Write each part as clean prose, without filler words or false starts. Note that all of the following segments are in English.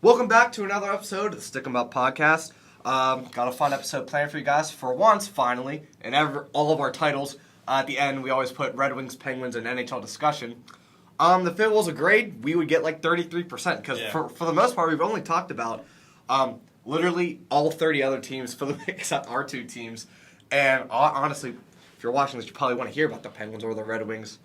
Welcome back to another episode of the Stick 'em Up podcast. Got a fun episode planned for you guys for once, finally. And all of our titles at the end, we always put Red Wings, Penguins, and NHL discussion. If it was a grade, we would get like 33% because for the most part, we've only talked about literally all 30 other teams except our two teams. And honestly, if you're watching this, you probably want to hear about the Penguins or the Red Wings.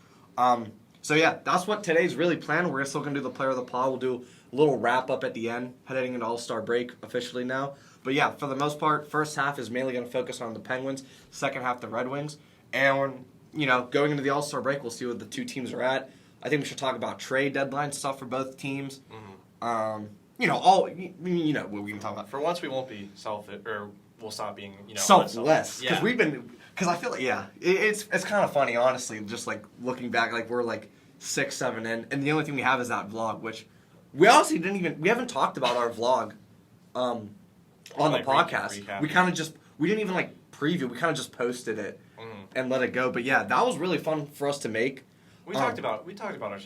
So yeah, that's what today's really planned. We're still going to do the player of the pod. We'll do a little wrap-up at the end, heading into All-Star break officially now. But yeah, for the most part, first half is mainly going to focus on the Penguins, second half the Red Wings. And, going into the All-Star break, we'll see what the two teams are at. I think we should talk about trade deadline stuff for both teams. Mm-hmm. What we can talk about. For once, we won't be selfish, or we'll stop being, selfless. Yeah. Because I feel like, it's kind of funny, honestly, just like looking back, like we're like 6, 7 in, and the only thing we have is that vlog, which we honestly we haven't talked about our vlog on the podcast. Recap. We didn't even like preview, we kind of just posted it and let it go. But yeah, that was really fun for us to make. We talked about our,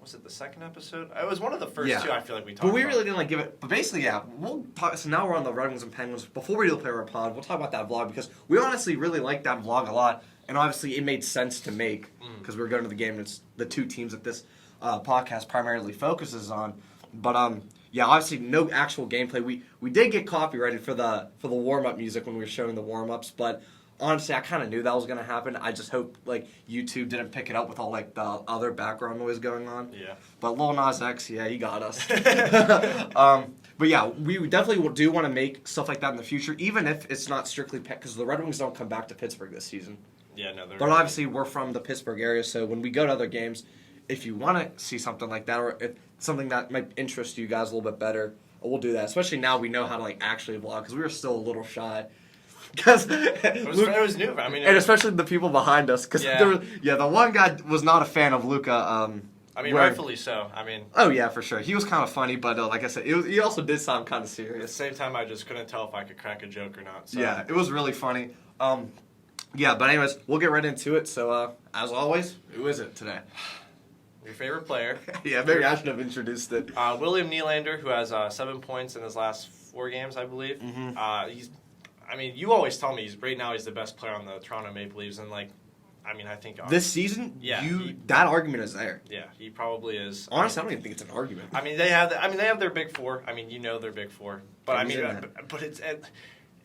was it the second episode? It was one of the first two I feel like we talked about. But we really didn't give it, but basically, we'll talk. So now we're on the Red Wings and Penguins. Before we do the player of pod, we'll talk about that vlog because we honestly really liked that vlog a lot. And obviously, it made sense to make because we were going to the game and it's the two teams that this podcast primarily focuses on. But obviously, no actual gameplay. We did get copyrighted for the warm-up music when we were showing the warm-ups, but honestly, I kind of knew that was going to happen. I just hope YouTube didn't pick it up with all the other background noise going on. Yeah. But Lil Nas X, he got us. But yeah, we definitely do want to make stuff like that in the future, even if it's not strictly because the Red Wings don't come back to Pittsburgh this season. Yeah, no. But obviously, we're from the Pittsburgh area, so when we go to other games, if you want to see something like that or if something that might interest you guys a little bit better, we'll do that. Especially now we know how to actually vlog because we were still a little shy. Because it was new. I mean, and especially the people behind us. Because the one guy was not a fan of Luka. Rightfully so. I mean, oh yeah, for sure. He was kind of funny, but like I said, he also did sound kind of serious. At the same time, I just couldn't tell if I could crack a joke or not. So. Yeah, it was really funny. But anyways, we'll get right into it. So as always, who is it today? Your favorite player. Yeah, maybe I should have introduced it. William Nylander, who has 7 points in his last 4 games, I believe. Mm-hmm. You always tell me right now he's the best player on the Toronto Maple Leafs, and I think this season, that argument is there. Yeah, he probably is. Honestly, I don't even think it's an argument. They have their big four. Their big four, but but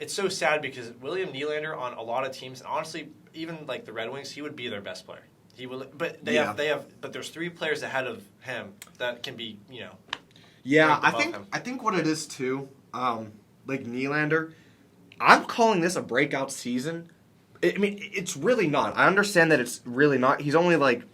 it's so sad because William Nylander on a lot of teams, and honestly, even the Red Wings, he would be their best player. He will, but but there's 3 players ahead of him that can be, Yeah, I think what it is too, Nylander, I'm calling this a breakout season. It's really not. I understand that it's really not. He's only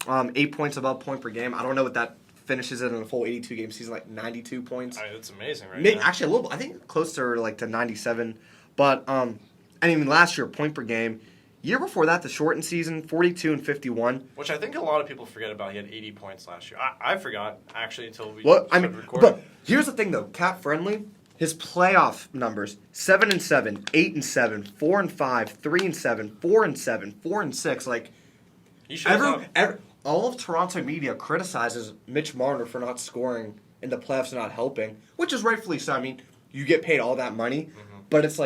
8 points above point per game. I don't know what that finishes it in a full 82 game season, 92 points. That's amazing, right? Now. Actually, a little. I think closer to 97. But last year point per game. Year before that, the shortened season, 42 and 51. Which I think a lot of people forget about. He had 80 points last year. I forgot, actually, until we started recording. But here's the thing, though. Cap Friendly, his playoff numbers, 7 and 7, 8 and 7, 4 and 5, 3 and 7, 4 and 7, 4 and 6. He shows up. All of Toronto media criticizes Mitch Marner for not scoring in the playoffs and not helping, which is rightfully so. You get paid all that money, but it's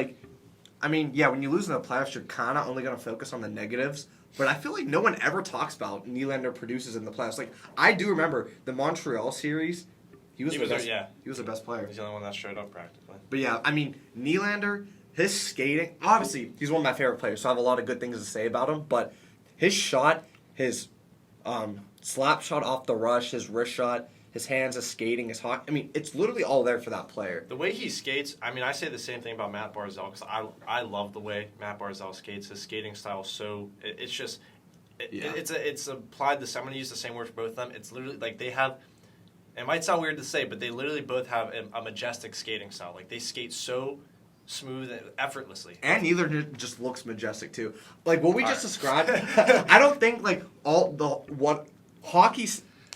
when you lose in the playoffs, you're kind of only going to focus on the negatives. But I feel like no one ever talks about Nylander produces in the playoffs. I do remember the Montreal series. He was the best player. He's the only one that showed up practically. But yeah, Nylander, his skating, obviously, he's one of my favorite players, so I have a lot of good things to say about him. But his shot, his slap shot off the rush, his wrist shot, his hands, his skating, his hockey. It's literally all there for that player. The way he skates, I say the same thing about Matt Barzal because I love the way Matt Barzal skates. His skating style is so it's just it's applied the same. I'm going to use the same word for both of them. It's literally they have. It might sound weird to say, but they literally both have a majestic skating style. They skate so smooth and effortlessly. And neither just looks majestic too. What we just described, I don't think what hockey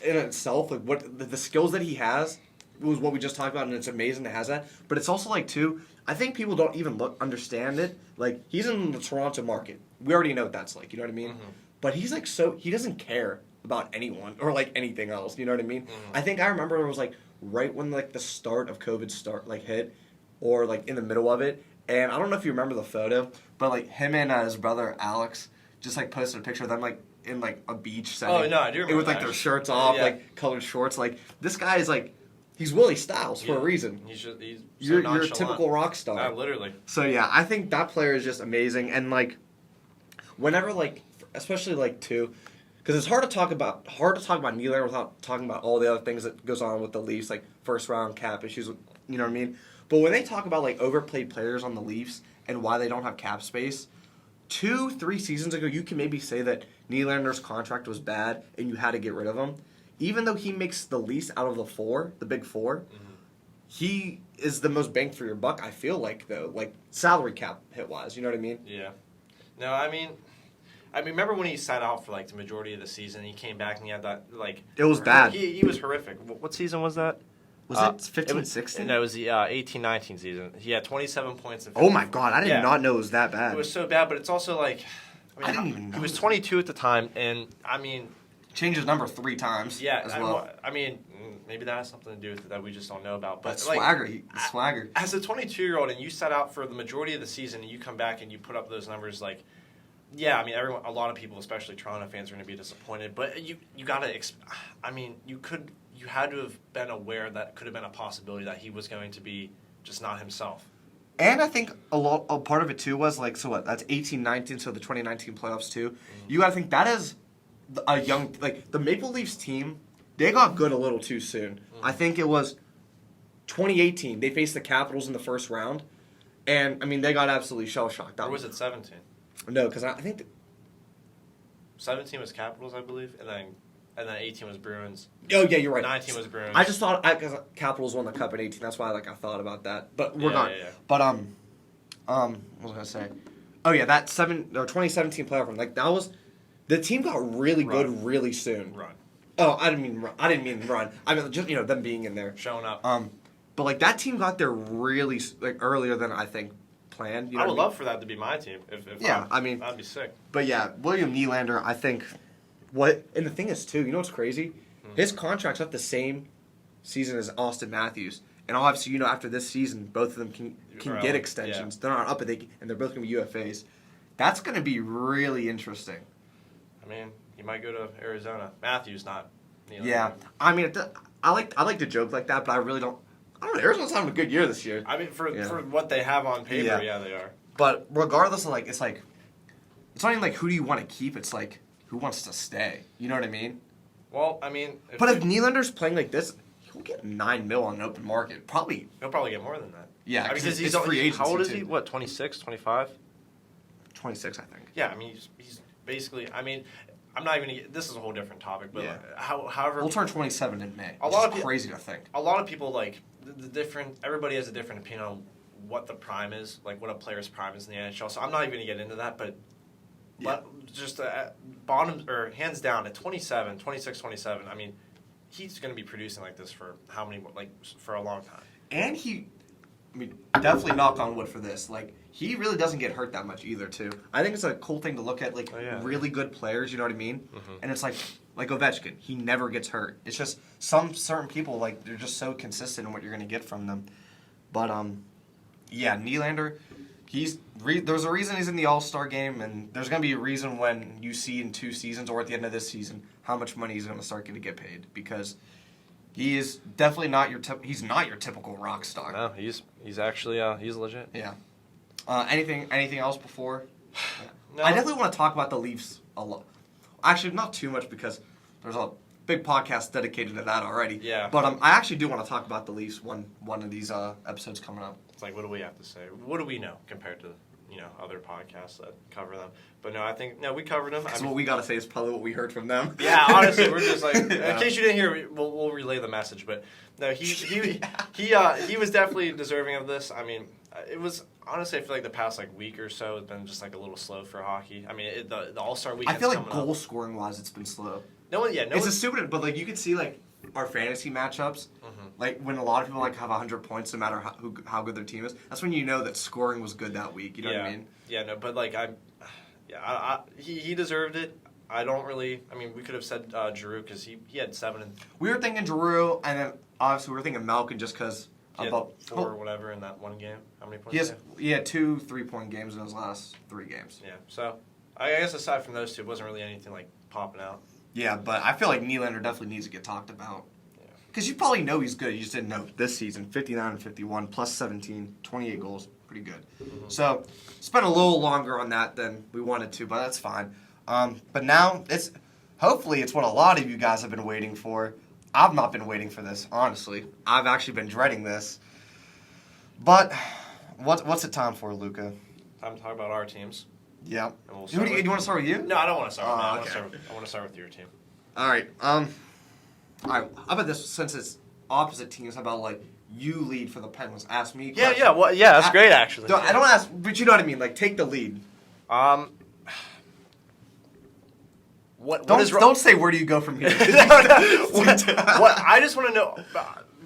in itself, what the skills that he has was what we just talked about, and it's amazing to have that. But it's also too, I think people don't even understand it. He's in the Toronto market. We already know what that's like. You know what I mean? Mm-hmm. But he's he doesn't care about anyone or anything else. You know what I mean? Mm-hmm. I think I remember there was right when like the start of COVID hit, or like in the middle of it. And I don't know if you remember the photo, but like him and his brother Alex just like posted a picture of them like in like a beach setting. Oh no, I do remember. With like their shirts off, like colored shorts. Like this guy is like he's Willie Styles for a reason. You're a typical rock star. Literally. So yeah, I think that player is just amazing, and like whenever like especially like too. Because it's hard to talk about Nylander without talking about all the other things that goes on with the Leafs, like first round cap issues. You know what I mean? But when they talk about like overplayed players on the Leafs and why they don't have cap space, 2-3 seasons ago, you can maybe say that Nylander's contract was bad and you had to get rid of him. Even though he makes the least out of the big four, he is the most bang for your buck. I feel like though, like salary cap hit wise. You know what I mean? Yeah. No, I mean, remember when he sat out for like the majority of the season? He came back and he had that like. It was bad. He was horrific. What season was that? Was it 15-16? No, it was the 18-19 season. He had 27 points. Oh my god, I did not know it was that bad. It was so bad, but it's also like, I didn't even know. He was 22 at the time, and I mean, changed his number 3 times. Yeah, as well. I mean, maybe that has something to do with it that we just don't know about. But like, swagger. As a 22-year-old, and you sat out for the majority of the season, and you come back and you put up those numbers, like. Yeah, I mean, a lot of people, especially Toronto fans, are going to be disappointed. But you got to, you had to have been aware that could have been a possibility that he was going to be just not himself. And I think a part of it too was like, so what? That's 18-19, so the 2019 playoffs too. Mm-hmm. You got to think that is a young, like the Maple Leafs team. They got good a little too soon. Mm-hmm. I think it was 2018. They faced the Capitals in the first round, and I mean they got absolutely shell shocked. Or was it 17? No, because I think 17 was Capitals, I believe, and then 18 was Bruins. Oh yeah, you're right. 19 was Bruins. I just thought because Capitals won the Cup in 18, that's why I thought about that. But we're not. Yeah. But what was I gonna say? Oh yeah, that 2017 playoff run, like that was the team got really good really soon. Run. Oh, I didn't mean run. I mean just them being in there, showing up. But like that team got there really like earlier than I think. Planned. You know I would love for that to be my team. If I'd be sick. But yeah, William Nylander, I think, and the thing is too, you know what's crazy? His contract's up the same season as Austin Matthews, and obviously after this season, both of them can get extensions. Yeah. They're not up, and they're both going to be UFAs. That's going to be really interesting. I mean, he might go to Arizona. Matthews, not Nylander. Yeah, I mean, I like to joke like that, but I really don't. I don't know. Arizona's having a good year this year. I mean, for what they have on paper, yeah, they are. But regardless of it's not even like who do you want to keep. It's like who wants to stay. You know what I mean? Well, I mean, if Nylander's playing like this, he'll get $9 million on an open market. Probably. He'll probably get more than that. Yeah, because he's free agency. How old is he? What, 26, 25? 26, I think. Yeah, I mean, he's basically. I mean. I'm not even. This is a whole different topic, but however, we'll turn 27 in May. Crazy to think. A lot of people like the different. Everybody has a different opinion on what the prime is, like what a player's prime is in the NHL. So I'm not even gonna get into that, but just bottom or hands down at 27, 26, 27. I mean, he's gonna be producing like this for how many for a long time. And definitely knock on wood for this. Like, he really doesn't get hurt that much either, too. I think it's a cool thing to look at, really good players, you know what I mean? Mm-hmm. And it's like Ovechkin. He never gets hurt. It's just some certain people, they're just so consistent in what you're going to get from them. But, Nylander, there's a reason he's in the All-Star game, and there's going to be a reason when you see in 2 seasons or at the end of this season how much money he's going to start getting to get paid, because he is definitely not he's not your typical rock star. No, he's actually he's legit. Yeah. Anything else before? No. I definitely want to talk about the Leafs a lot. Actually, not too much because there's a big podcast dedicated to that already. Yeah. But I actually do want to talk about the Leafs one of these episodes coming up. It's like, what do we have to say? What do we know compared to other podcasts that cover them? But no, I think we covered them. What we got to say is probably what we heard from them. Yeah, honestly, we're just like, in case you didn't hear, we'll relay the message. But no, he was definitely deserving of this. I mean, it was honestly, I feel like the past week or so has been just a little slow for hockey. I mean, the All-Star weekend. I feel like goal scoring wise, it's been slow. It's a stupid, but you can see our fantasy matchups. Mm-hmm. When a lot of people have 100 points, no matter how good their team is, that's when you know that scoring was good that week. You know what I mean? Yeah, no, but he deserved it. I don't really. I mean, we could have said Giroux because he had 7 and We were thinking Giroux, and then obviously we were thinking Malkin just because he had 4 or whatever in that one game. How many points? He had 2 3-point games in his last 3 games. Yeah. So I guess aside from those two, it wasn't really anything like popping out. Yeah, but I feel like Nylander definitely needs to get talked about. Because you probably know he's good. You just didn't know this season. 59 and 51, plus 17, 28 goals. Pretty good. Mm-hmm. So, spent a little longer on that than we wanted to, but that's fine. But now, hopefully it's what a lot of you guys have been waiting for. I've not been waiting for this, honestly. I've actually been dreading this. But, what's it time for, Luca? Time to talk about our teams. Yeah. And do you want to start with you? No, I don't want to start with okay. I want to start with your team. All right. All right. How about this? Since it's opposite teams, how about like you lead for the Penguins? Ask me. Yeah, yeah. Well, yeah. That's great, actually. I don't ask, but you know what I mean. Like, take the lead. Don't say where do you go from here. What I just want to know.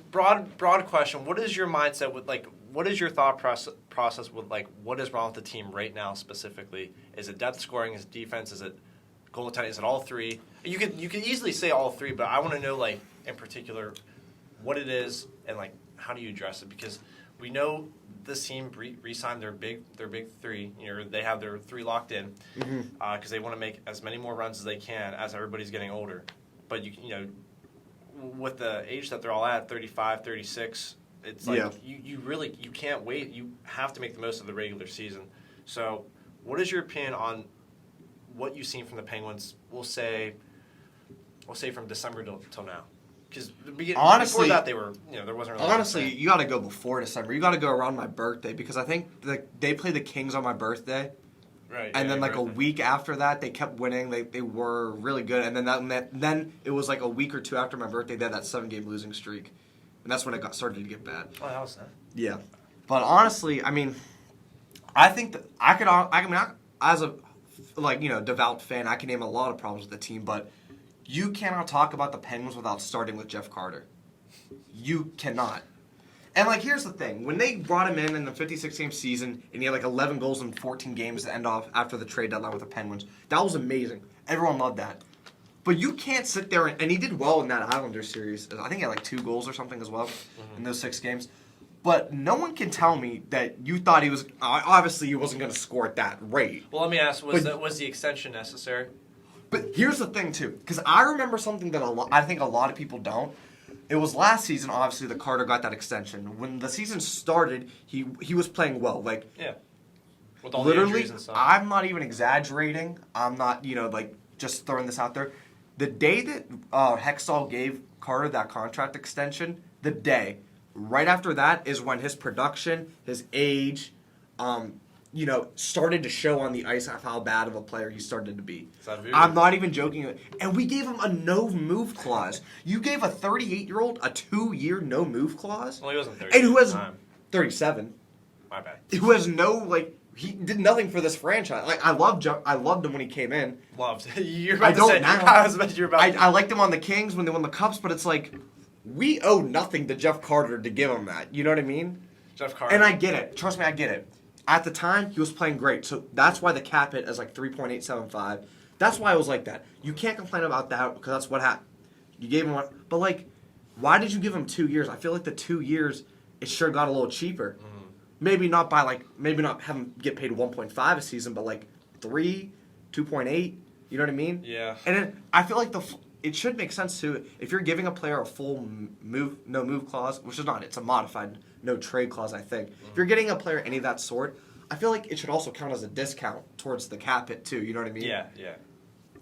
Broad question. What is your mindset with like? What is your thought process with like? What is wrong with the team right now specifically? Is it depth scoring? Is it defense? Is it goaltending? Is it all three? You could easily say all three, but I want to know like in particular what it is and like how do you address it, because we know this team re-signed their big three. You know, they have their 3 locked in because they want to make as many more runs as they can as everybody's getting older. But you know, with the age that they're all at, 35, 36, it's like you can't wait. You have to make the most of the regular season. So, what is your opinion on what you've seen from the Penguins? We'll say from December till now. Because before that they were, you know, there wasn't really. Honestly, you got to go before December. You got to go around my birthday because I think they played the Kings on my birthday. Right. And then like a week after that, they kept winning. They were really good. And then it was like a week or two after my birthday, they had that 7-game losing streak, and that's when it started to get bad. Oh, that was sad. Yeah, but honestly, I mean, I think that I as a devout fan, I can name a lot of problems with the team, but you cannot talk about the Penguins without starting with Jeff Carter. You cannot. And, like, here's the thing. When they brought him in the 56-game season, and he had, like, 11 goals in 14 games to end off after the trade deadline with the Penguins, that was amazing. Everyone loved that. But you can't sit there, and he did well in that Islanders series. I think he had, like, 2 goals or something as well in those 6 games. But no one can tell me that you thought he was – obviously, he wasn't going to score at that rate. Well, let me ask, was the extension necessary? But here's the thing, too, because I remember something that I think a lot of people don't. It was last season, obviously, that Carter got that extension. When the season started, he was playing well. Like, yeah. With all literally, the injuries and stuff. I'm not even exaggerating. I'm not, just throwing this out there. The day that Hextall gave Carter that contract extension, the day, right after that is when his production, his age, started to show on the ice of how bad of a player he started to be. I'm not even joking. And we gave him a no-move clause. You gave a 38-year-old a 2-year no-move clause? Well, he wasn't 30 and who has 37. My bad. Who has he did nothing for this franchise. Like, I loved him when he came in. Loved. I liked him on the Kings when they won the Cups, but it's like, we owe nothing to Jeff Carter to give him that. You know what I mean? Jeff Carter. And I get it. Trust me, I get it. At the time, he was playing great. So that's why the cap hit is like 3.875. That's why it was like that. You can't complain about that because that's what happened. You gave him one. But, like, why did you give him 2 years? I feel like the 2 years, it sure got a little cheaper. Mm-hmm. Maybe not have him get paid 1.5 a season, but, like, 3, 2.8. You know what I mean? Yeah. And then I feel like it should make sense, too. If you're giving a player a full no-move clause, which is not, it's a modified no-trade clause, I think. Mm-hmm. If you're getting a player any of that sort, I feel like it should also count as a discount towards the cap hit, too. You know what I mean? Yeah, yeah.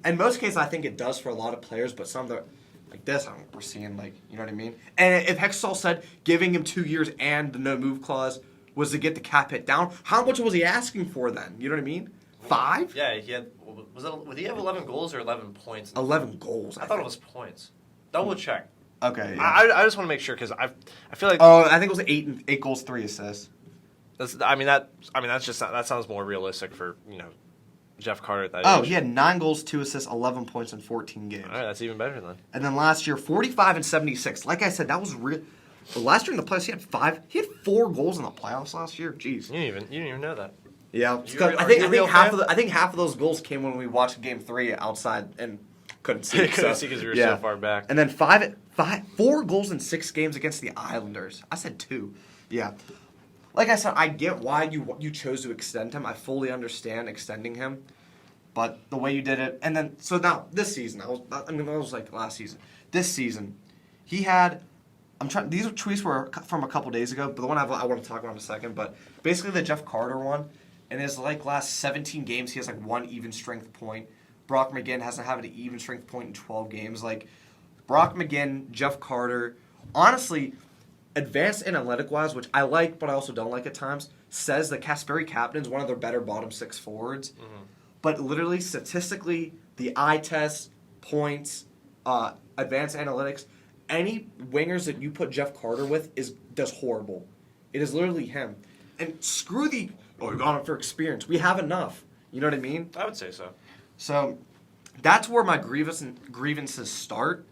In most cases, I think it does for a lot of players, but some that like this, we're seeing, like, you know what I mean? And if Hextall said giving him 2 years and the no-move clause was to get the cap hit down, how much was he asking for then? You know what I mean? 5? Yeah, he had. Would he have 11 goals or 11 points? 11 goals. I thought it was points. Double check. Okay. Yeah. I just want to make sure because I feel like. Oh, I think it was 8 goals, 3 assists. That sounds more realistic for Jeff Carter at that age. He had 9 goals, 2 assists, 11 points in 14 games. All right, that's even better then. And then last year, 45 and 76. Like I said, that was real. Last year in the playoffs, he had 4 goals in the playoffs last year. Jeez. You didn't even know that. Yeah, I think half of those goals came when we watched Game 3 outside and couldn't see. Couldn't see because we were so far back. And then 4 goals in 6 games against the Islanders. I said 2. Yeah. Like I said, I get why you chose to extend him. I fully understand extending him. But the way you did it, and then, so now, this season, that was like last season. This season, he had, these tweets were from a couple days ago, but the one I want to talk about in a second, but basically the Jeff Carter one, in his last 17 games, he has 1 even strength point. Brock McGinn hasn't had an even strength point in 12 games. Brock McGinn, Jeff Carter, honestly, advanced analytic-wise, which I like but I also don't like at times, says that Kasperi Kapanen's one of their better bottom 6 forwards. Mm-hmm. But literally, statistically, the eye test, points, advanced analytics, any wingers that you put Jeff Carter with does horrible. It is literally him. And screw we're going for experience. We have enough. You know what I mean? I would say so. So that's where my grievances start.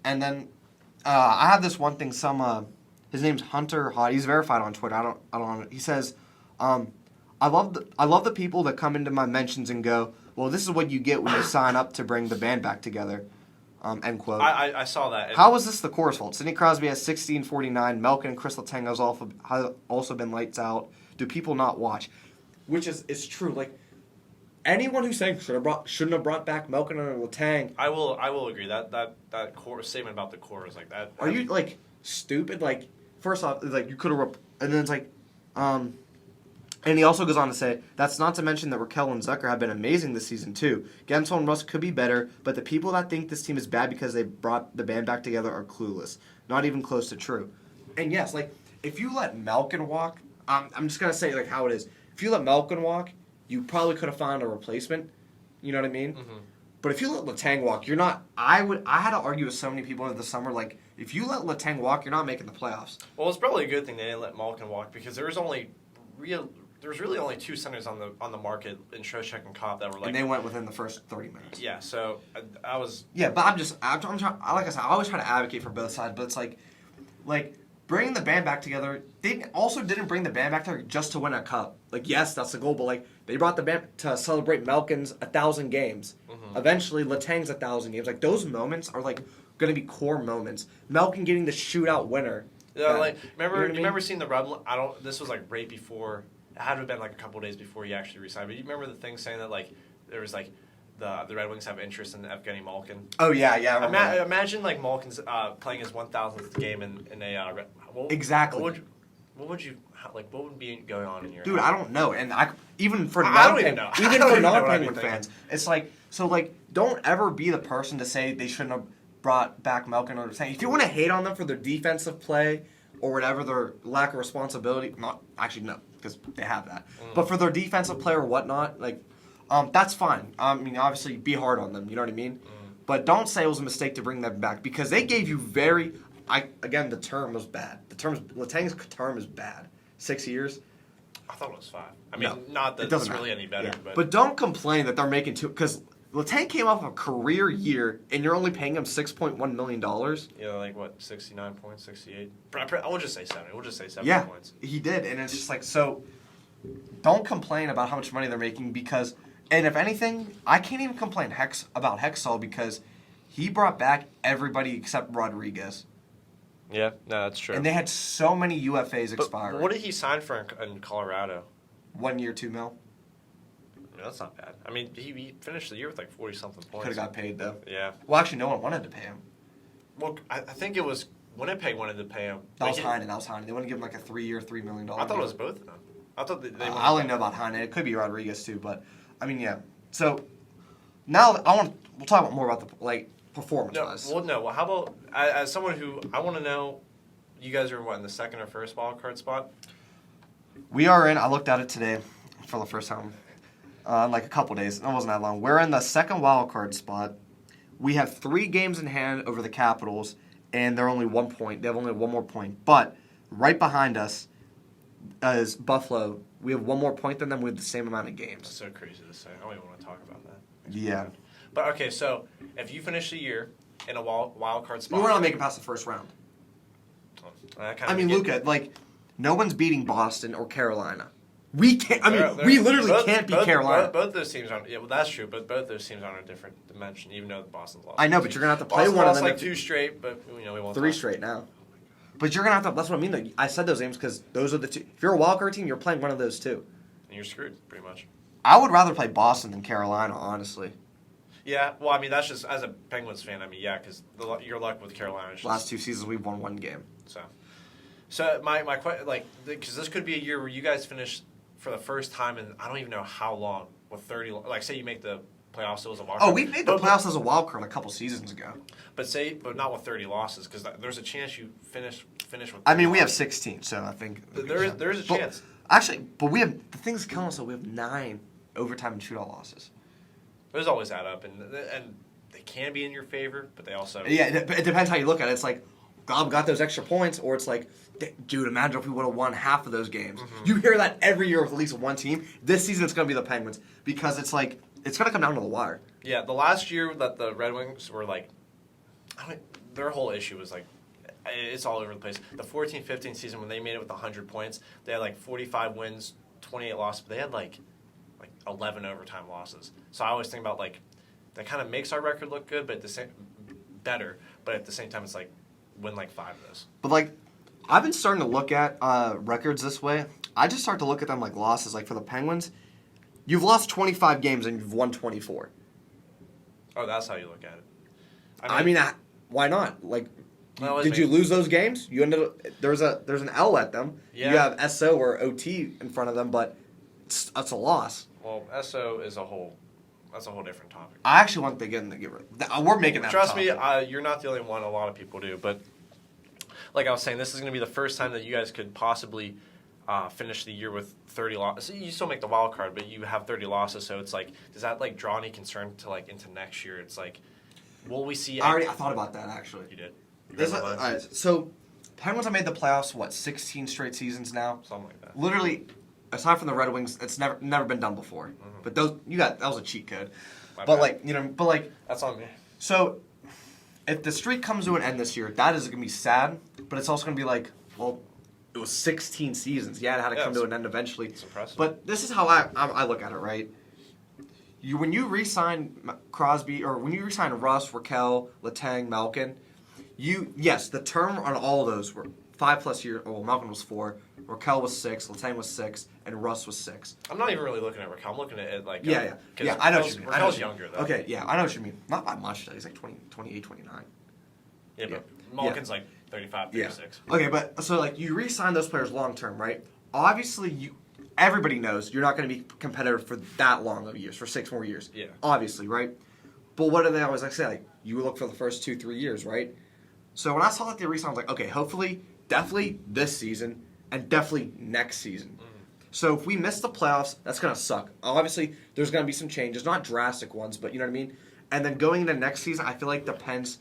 And then I have this one thing. His name's Hunter Hot. He's verified on Twitter. I don't. He says, I love the people that come into my mentions and go, well, this is what you get when you sign up to bring the band back together. End quote. I saw that. How is this the Core's fault? Sidney Crosby has 1649. Melkin and Chris Letang has also been lights out. Do people not watch? Which is true. Anyone who's saying shouldn't have brought back Melkin or Letang. I will agree that core statement about the core is like that. Are you stupid? First off, you could have, and then it's and he also goes on to say, that's not to mention that Raquel and Zucker have been amazing this season too. Gensel and Russ could be better, but the people that think this team is bad because they brought the band back together are clueless. Not even close to true. And yes, if you let Melkin walk, I'm just going to say how it is. If you let Melkin walk, you probably could have found a replacement. You know what I mean? Mm-hmm. But if you let Letang walk, you're not. I had to argue with so many people over the summer. If you let Letang walk, you're not making the playoffs. Well, it's probably a good thing they didn't let Malkin walk because there was really only 2 centers on the market in Trocheck and Kopp that were and they went within the first 30 minutes. Yeah, so I was. Yeah, but I'm trying. Like I said, I always try to advocate for both sides, but it's bringing the band back together. They also didn't bring the band back together just to win a cup. Yes, that's the goal, but they brought the band to celebrate Melkin's 1,000 games. Mm-hmm. Eventually, Letang's 1,000 games. Those moments are going to be core moments. Melkin getting the shootout winner. Yeah, remember seeing the Red? This was right before. It had to have been a couple of days before he actually resigned. But you remember the thing saying that there was the Red Wings have interest in Evgeny Malkin. Oh yeah. Imagine Malkin's playing his 1,000th game in a exactly. What would be going on in your dude? head? I don't know, and even for non-Penguin fans, it's don't ever be the person to say they shouldn't have brought back Malkin or Letang. If you want to hate on them for their defensive play or whatever, their lack of responsibility, because they have that. But for their defensive play or whatnot, that's fine. Obviously, be hard on them. You know what I mean? But don't say it was a mistake to bring them back because they gave you again, the term was bad. Letang's term is bad. 6 years. I thought it was 5. Not that it's really any better. Yeah. But don't complain that they're making 2 because Letang came off a career year, and you're only paying him $6.1 million. Yeah, 69 points, 68. I will just say 70. We'll just say 70 points. Yeah, he did, and it's just so. Don't complain about how much money they're making because, and if anything, I can't even complain about Hextall because he brought back everybody except Rodriguez. Yeah, no, that's true. And they had so many UFAs expiring. What did he sign for in Colorado? 1 year, $2 million. That's not bad. He finished the year with 40-something points. Could have got paid, though. Yeah. Well, actually, no one wanted to pay him. Well, I think it was Winnipeg wanted to pay him. That was Heinen. They wanted to give him a 3-year, $3 million. I thought it was both of them. I thought they I only know about Heinen. It could be Rodriguez, too. But, yeah. So, now we'll talk more about the, performance-wise. Well, how about, as someone who, I want to know, you guys are, in the second or first wild card spot? We are in, I looked at it today for the first time. A couple days. It wasn't that long. We're in the second wild card spot. We have 3 games in hand over the Capitals, and they're only 1 point. They have only 1 more point. But right behind us is Buffalo. We have 1 more point than them. We have the same amount of games. That's so crazy to say. I don't even want to talk about that. Yeah. But, okay, so if you finish the year in a wild card spot. We're not making past the first round. Luka, no one's beating Boston or Carolina. We can't. I mean, we literally can't beat Carolina. Both those teams aren't. Yeah, well, that's true. But both those teams are on a different dimension. Even though Boston's lost. I know, but you're gonna have to play Boston one of lost them. like 2 straight, but we won't. 3 straight now. But you're gonna have to. That's what I mean. Though. I said those games because those are the 2. If you're a wildcard team, you're playing one of those 2. And you're screwed, pretty much. I would rather play Boston than Carolina, honestly. Yeah, well, I mean, that's just as a Penguins fan. I mean, yeah, because your luck with Carolina. Is just, Last 2 seasons, we've won 1 game. So my question, like, because this could be a year where you guys finish for the first time in I don't even know how long with 30. Like, say you make the playoffs, it was a wild card. Oh, we made the playoffs as a wild card a couple seasons ago. But not with 30 losses, because there's a chance you finish with. I mean, we have 16, so I think there is a chance. Actually, but we have the things killing us. So we have 9 overtime and shootout losses. Those always add up, and they can be in your favor, but they also it depends how you look at it. It's like God got those extra points, or it's like, dude, imagine if we would have won half of those games. Mm-hmm. You hear that every year with at least one team. This season, it's going to be the Penguins because it's like it's going to come down to the wire. Yeah, the last year that the Red Wings were like, their whole issue was like, it's all over the place. The 14-15 season when they made it with 100 points, they had like 45 wins, 28 losses, but they had like 11 overtime losses. So I always think about like that kind of makes our record look good, but at the same better. But at the same time, it's like win like 5 of those. But like, I've been starting to look at records this way. I just start to look at them like losses. Like for the Penguins, you've lost 25 games and you've won 24. Oh, that's how you look at it. I mean why not? Like, did you lose those games? You ended up there's an L at them. Yeah. You have SO or OT in front of them, but that's a loss. Well, SO is that's a whole different topic. I actually want to get in the giver. We're making that. Trust me, you're not the only one. A lot of people do, but like I was saying, this is going to be the first time that you guys could possibly finish the year with 30 losses. You still make the wild card, but you have 30 losses. So it's like, does that like draw any concern to like into next year? It's like, will we see? I thought about that actually. You did. All right, so Penguins have made the playoffs 16 straight seasons now. Something like that. Literally, aside from the Red Wings, it's never been done before. Mm-hmm. But that was a cheat code. That's on me. So if the streak comes to an end this year, that is going to be sad, but it's also going to be like, well, it was 16 seasons. Yeah, it had to come to an end eventually. It's impressive. But this is how I look at it, right? When you re-sign Crosby, or when you re-sign Russ, Raquel, Letang, Malkin, the term on all of those were 5+ years. Well, Malkin was 4, Raquel was 6, Letang was 6, and Russ was 6. I'm not even really looking at Raquel. I'm looking at it like yeah. I know what you mean. Raquel's younger though. Okay, yeah, I know what you mean. Not by much. He's like 28, 29. Yeah, but Malkin's like 35, 36. Yeah. Okay, but so like you re-sign those players long term, right? Obviously, everybody knows you're not going to be competitive for that long of years, for 6 more years. Yeah. Obviously, right? But what do they always say? Like, you look for the first 2-3 years, right? So when I saw that they re-signed, I was like, okay, hopefully, definitely this season, and definitely next season. Mm-hmm. So if we miss the playoffs, that's going to suck. Obviously, there's going to be some changes, not drastic ones, but you know what I mean? And then going into next season, I feel like the Pens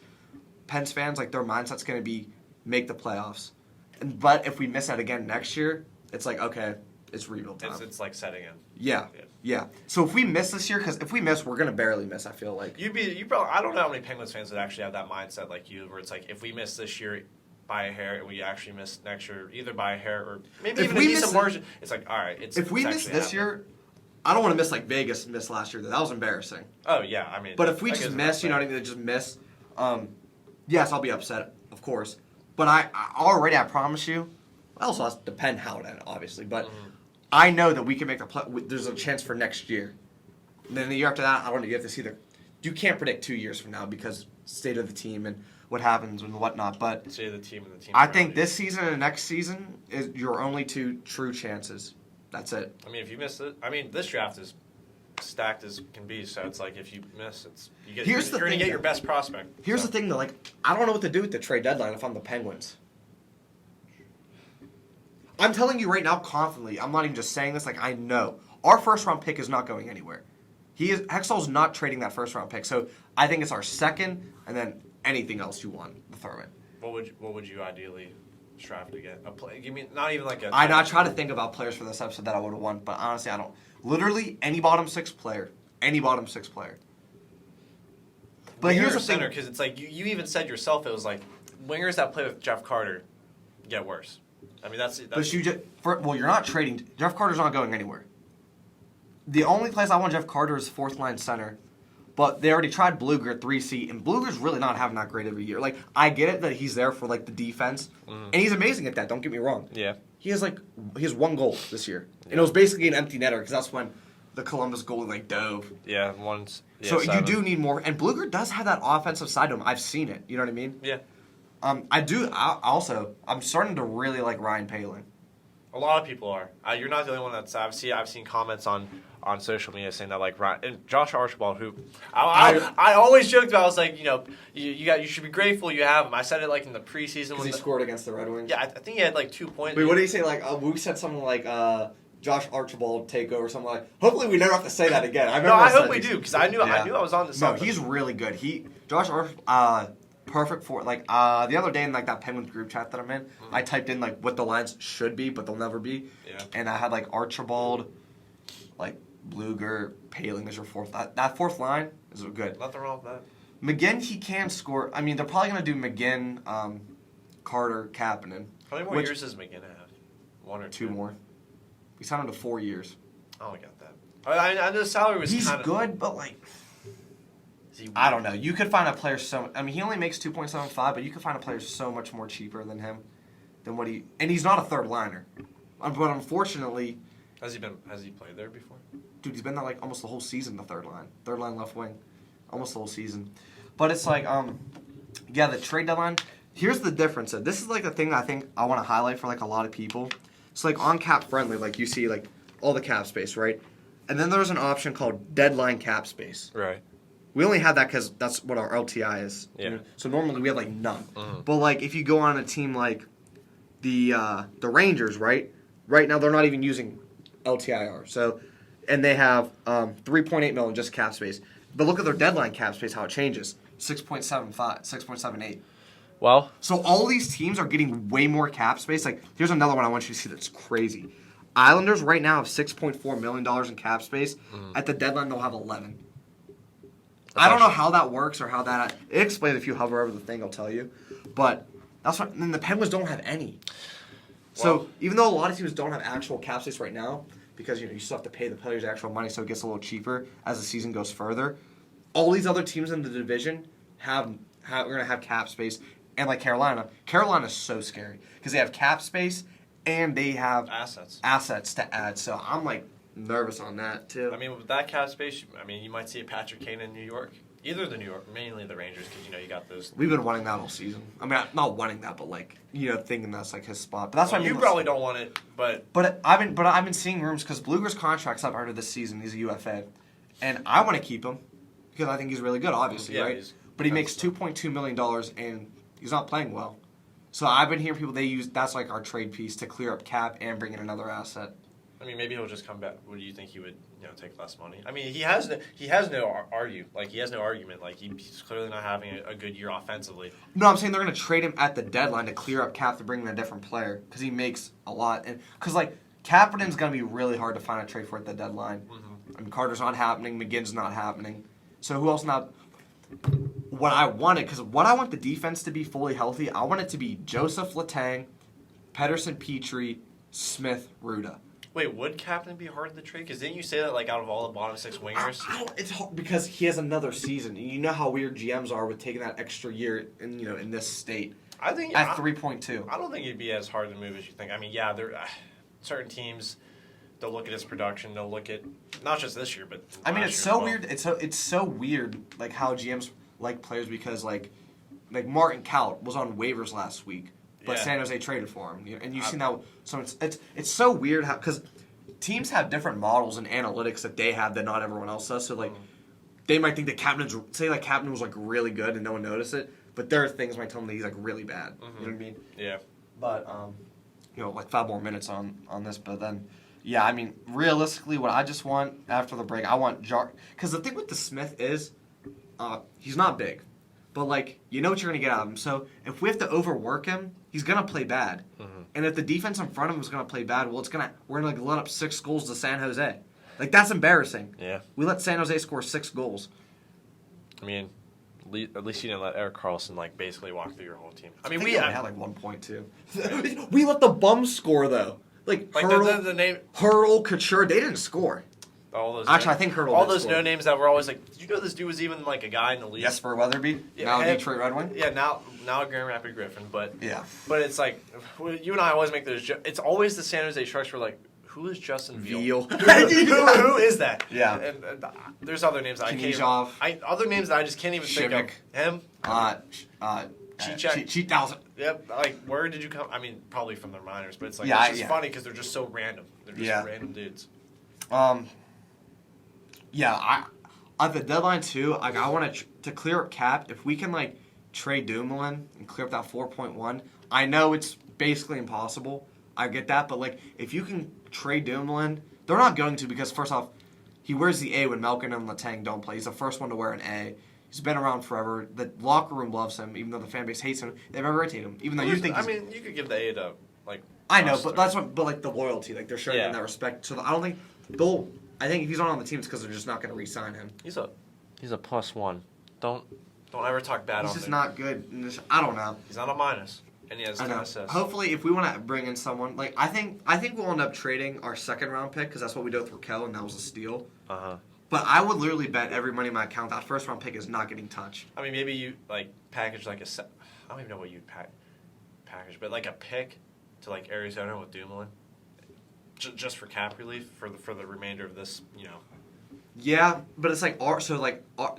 fans, like their mindset's going to be make the playoffs. But if we miss that again next year, it's like, okay, it's rebuild time. It's like setting in. Yeah. So if we miss this year, because if we miss, we're going to barely miss, I feel like. You probably, I don't know how many Penguins fans would actually have that mindset like you, where it's like, if we miss this year by a hair, and we actually miss next year either by a hair or maybe even a decent margin, it's like, all right, if we miss this year, I don't want to miss like Vegas missed last year. That was embarrassing. Oh, yeah, I mean. But if we just miss, you know what I mean, just miss, yes, I'll be upset, of course. But I promise you, it also has to depend how it ends, obviously, but I know that we can make the play. There's a chance for next year. And then the year after that, I don't know, you have to see you can't predict 2 years from now because state of the team and what happens and whatnot. But state of the team and the team. I think this season and next season is your only 2 true chances. That's it. I mean, if you miss it, this draft is stacked as can be. So it's like if you miss, you're going to get your best prospect. Here's the thing, though. Like, I don't know what to do with the trade deadline if I'm the Penguins. I'm telling you right now confidently. I'm not even just saying this. Like, I know. Our first-round pick is not going anywhere. Hextall's not trading that first-round pick. So I think it's our second, and then anything else you want to throw in. What would you ideally strive to get? Give me not even like a. I try to think about players for this episode that I would have won, but honestly, I don't. Literally any bottom 6 player. Any bottom 6 player. But here's the center, because it's like you even said yourself, it was like wingers that play with Jeff Carter get worse. I mean, that's But you're not trading. Jeff Carter's not going anywhere. The only place I want Jeff Carter is fourth line center. But they already tried Bluger at 3C, and Bluger's really not having that great of a year. Like, I get it that he's there for, like, the defense, and he's amazing at that, don't get me wrong. Yeah. He has 1 goal this year. And it was basically an empty netter, because that's when the Columbus goalie, like, dove. Yeah, once. Yeah, so 7. you do need more. And Bluger does have that offensive side to him. I've seen it. You know what I mean? Yeah. I'm starting to really like Ryan Poehling. A lot of people are. You're not the only one that's. I've seen comments on social media saying that like Ryan and Josh Archibald, who I always joked about. I was like, you should be grateful you have him. I said it like in the preseason Because he scored against the Red Wings. Yeah, I think he had like 2 points. Wait, what did he say? Like we said something like Josh Archibald take over, something like. Hopefully, we never have to say that again. I hope we do because I knew I was on to something. No, he's really good. Josh Archibald. Perfect for the other day in like that Penguins group chat that I'm in, I typed in like what the lines should be, but they'll never be. Yeah. And I had like Archibald, like Bluger, Poehling as your fourth. That fourth line is good. Nothing wrong with that. McGinn, he can score. I mean, they're probably gonna do McGinn, Carter, Kapanen. How many more years does McGinn have? 1 or 2? 2 more. We signed him to 4 years. Oh, I got that. I know the salary was. He's good, but like. I don't know. You could find a player he only makes 2.75, but you could find a player so much more cheaper than him, and he's not a third liner. But unfortunately, has he played there before? Dude, he's been there like almost the whole season. The third line left wing, almost the whole season. But it's like, the trade deadline. Here's the difference. This is like the thing I think I want to highlight for like a lot of people. It's like on Cap Friendly, like you see like all the cap space, right? And then there's an option called deadline cap space. Right. We only have that because that's what our LTI is. Yeah. So normally we have like none. Mm-hmm. But like if you go on a team like the Rangers, right? Right now they're not even using LTIR. So, and they have 3.8 million just cap space. But look at their deadline cap space, how it changes. 6.75, 6.78. Well. So all these teams are getting way more cap space. Like here's another one I want you to see that's crazy. Islanders right now have $6.4 million in cap space. Mm-hmm. At the deadline they'll have 11. I don't know how that works or how that. It explains if you hover over the thing, I'll tell you. But that's what. And the Penguins don't have any. So even though a lot of teams don't have actual cap space right now, because you still have to pay the players actual money, so it gets a little cheaper as the season goes further. All these other teams in the division are going to have cap space, and like Carolina is so scary because they have cap space and they have assets to add. So I'm like. Nervous on that too. I mean, with that cap space, you might see a Patrick Kane in New York. Either the New York, mainly the Rangers, because you got those. We've been wanting that all season. I mean, not wanting that, but like thinking that's like his spot. But that's why you probably don't want it, but I've been seeing rumors because Bluger's contract's up after this season. He's a UFA, and I want to keep him because I think he's really good, obviously, right? But he makes $2.2 million and he's not playing well. So I've been hearing people that's like our trade piece to clear up cap and bring in another asset. I mean, maybe he'll just come back. Would you think he would, take less money? I mean, he has no argument. Like he's clearly not having a good year offensively. No, I'm saying they're going to trade him at the deadline to clear up cap to bring in a different player because he makes a lot. And because like Kapanen's going to be really hard to find a trade for at the deadline. Mm-hmm. I mean, Carter's not happening. McGinn's not happening. So who else not? What I wanted, because what I want the defense to be fully healthy, I want it to be Joseph Letang, Pedersen, Petrie, Smith, Ruda. Wait, would Kapanen be hard to trade? Because didn't you say that like out of all the bottom 6 wingers? It's hard because he has another season. You know how weird GMs are with taking that extra year in this state. I think at 3.2. I don't think it'd be as hard to move as you think. I mean, yeah, there certain teams they'll look at his production. They'll look at not just this year, but I mean, it's so weird. It's so weird like how GMs like players because like Martin Kaut was on waivers last week. But San Jose traded for him, and you've seen that. So it's so weird how because teams have different models and analytics that they have that not everyone else does. So like they might think that Kapanen was like really good and no one noticed it, but there are things might tell them that he's like really bad. Mm-hmm. You know what I mean? Yeah. But like 5 more minutes on this, but then I mean realistically, what I just want after the break, I want because the thing with the Smith is he's not big. But, what you're going to get out of him. So, if we have to overwork him, he's going to play bad. Mm-hmm. And if the defense in front of him is going to play bad, well, we're going to let up 6 goals to San Jose. That's embarrassing. Yeah. We let San Jose score 6 goals. I mean, at least you didn't let Erik Karlsson like basically walk through your whole team. I mean, we had like 1 point too. We let the bums score though. Like Hurdle, the name Hurdle, Couture, they didn't score. All those Actually, I think Hurdle. All those no names that were always like, did you know this dude was even like a guy in the league? Jesper Weatherby, now Detroit Red Wing. Yeah, now Grand Rapids Griffin, but yeah. But it's like you and I always make those. It's always the San Jose Sharks. We're like, who is Justin Veal? who is that? Yeah. And there's other names I can't. Other names that I just can't even think of. Him. Cheat. Yep. Like, where did you come? I mean, probably from their minors, but it's like it's just funny because they're just so random. They're just random dudes. Yeah, at the deadline too, like I want to clear up cap. If we can like trade Dumoulin and clear up that 4.1, I know it's basically impossible. I get that, but like if you can trade Dumoulin, they're not going to because first off, he wears the A when Malkin and Letang don't play. He's the first one to wear an A. He's been around forever. The locker room loves him, even though the fan base hates him. They never irritate him, even though you think. I mean, you could give the A to like. I know, but that's what. But like the loyalty, like they're showing him that respect. So I don't think they'll. I think if he's not on the team, it's because they're just not going to re-sign him. He's a +1. Don't ever talk bad on him. He's just not good. I don't know. He's not a minus, and he has 10 assists. Hopefully, if we want to bring in someone, like I think we'll end up trading our second-round pick because that's what we did with Raquel, and that was a steal. But I would literally bet every money in my account that first-round pick is not getting touched. I mean, maybe you like package like I don't even know what you'd package, but like a pick to like Arizona with Dumoulin. Just for cap relief for the remainder of this, Yeah, but it's like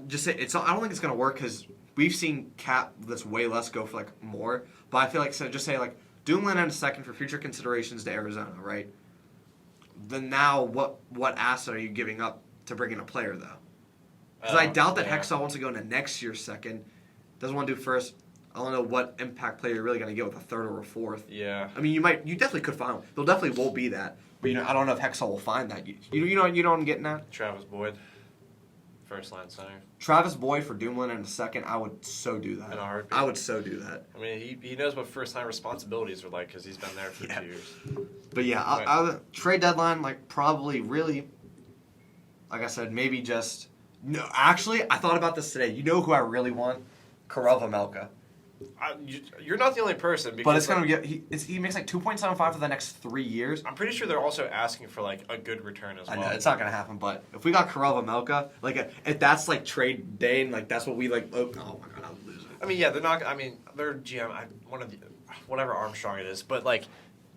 just say it's. I don't think it's gonna work because we've seen cap that's way less go for like more. But I feel like just say like Dumoulin and a second for future considerations to Arizona, right? Then now what asset are you giving up to bring in a player though? Because I doubt that Hextall wants to go into next year's second. Doesn't want to do first. I don't know what impact player you're really going to get with a third or a fourth. Yeah. I mean, you definitely could find one. There definitely will be that. But, I don't know if Hextall will find that. You know what I'm getting at? Travis Boyd, first line center. Travis Boyd for Dumoulin in a second, I would so do that. In a heartbeat. I would so do that. I mean, he knows what first-line responsibilities are like because he's been there for 2 years. But, yeah, trade deadline, like, probably really, like I said, maybe just... No, actually, I thought about this today. You know who I really want? Karel Vejmelka. You're not the only person. Because but it's going to get... He makes like 2.75 for the next 3 years. I'm pretty sure they're also asking for like a good return as well. I know, it's not going to happen, but if we got Karel Vejmelka, like if that's like trade day and like that's what we like... Oh my God, I'm losing. I mean, yeah, they're not... I mean, their GM, whatever Armstrong it is, but like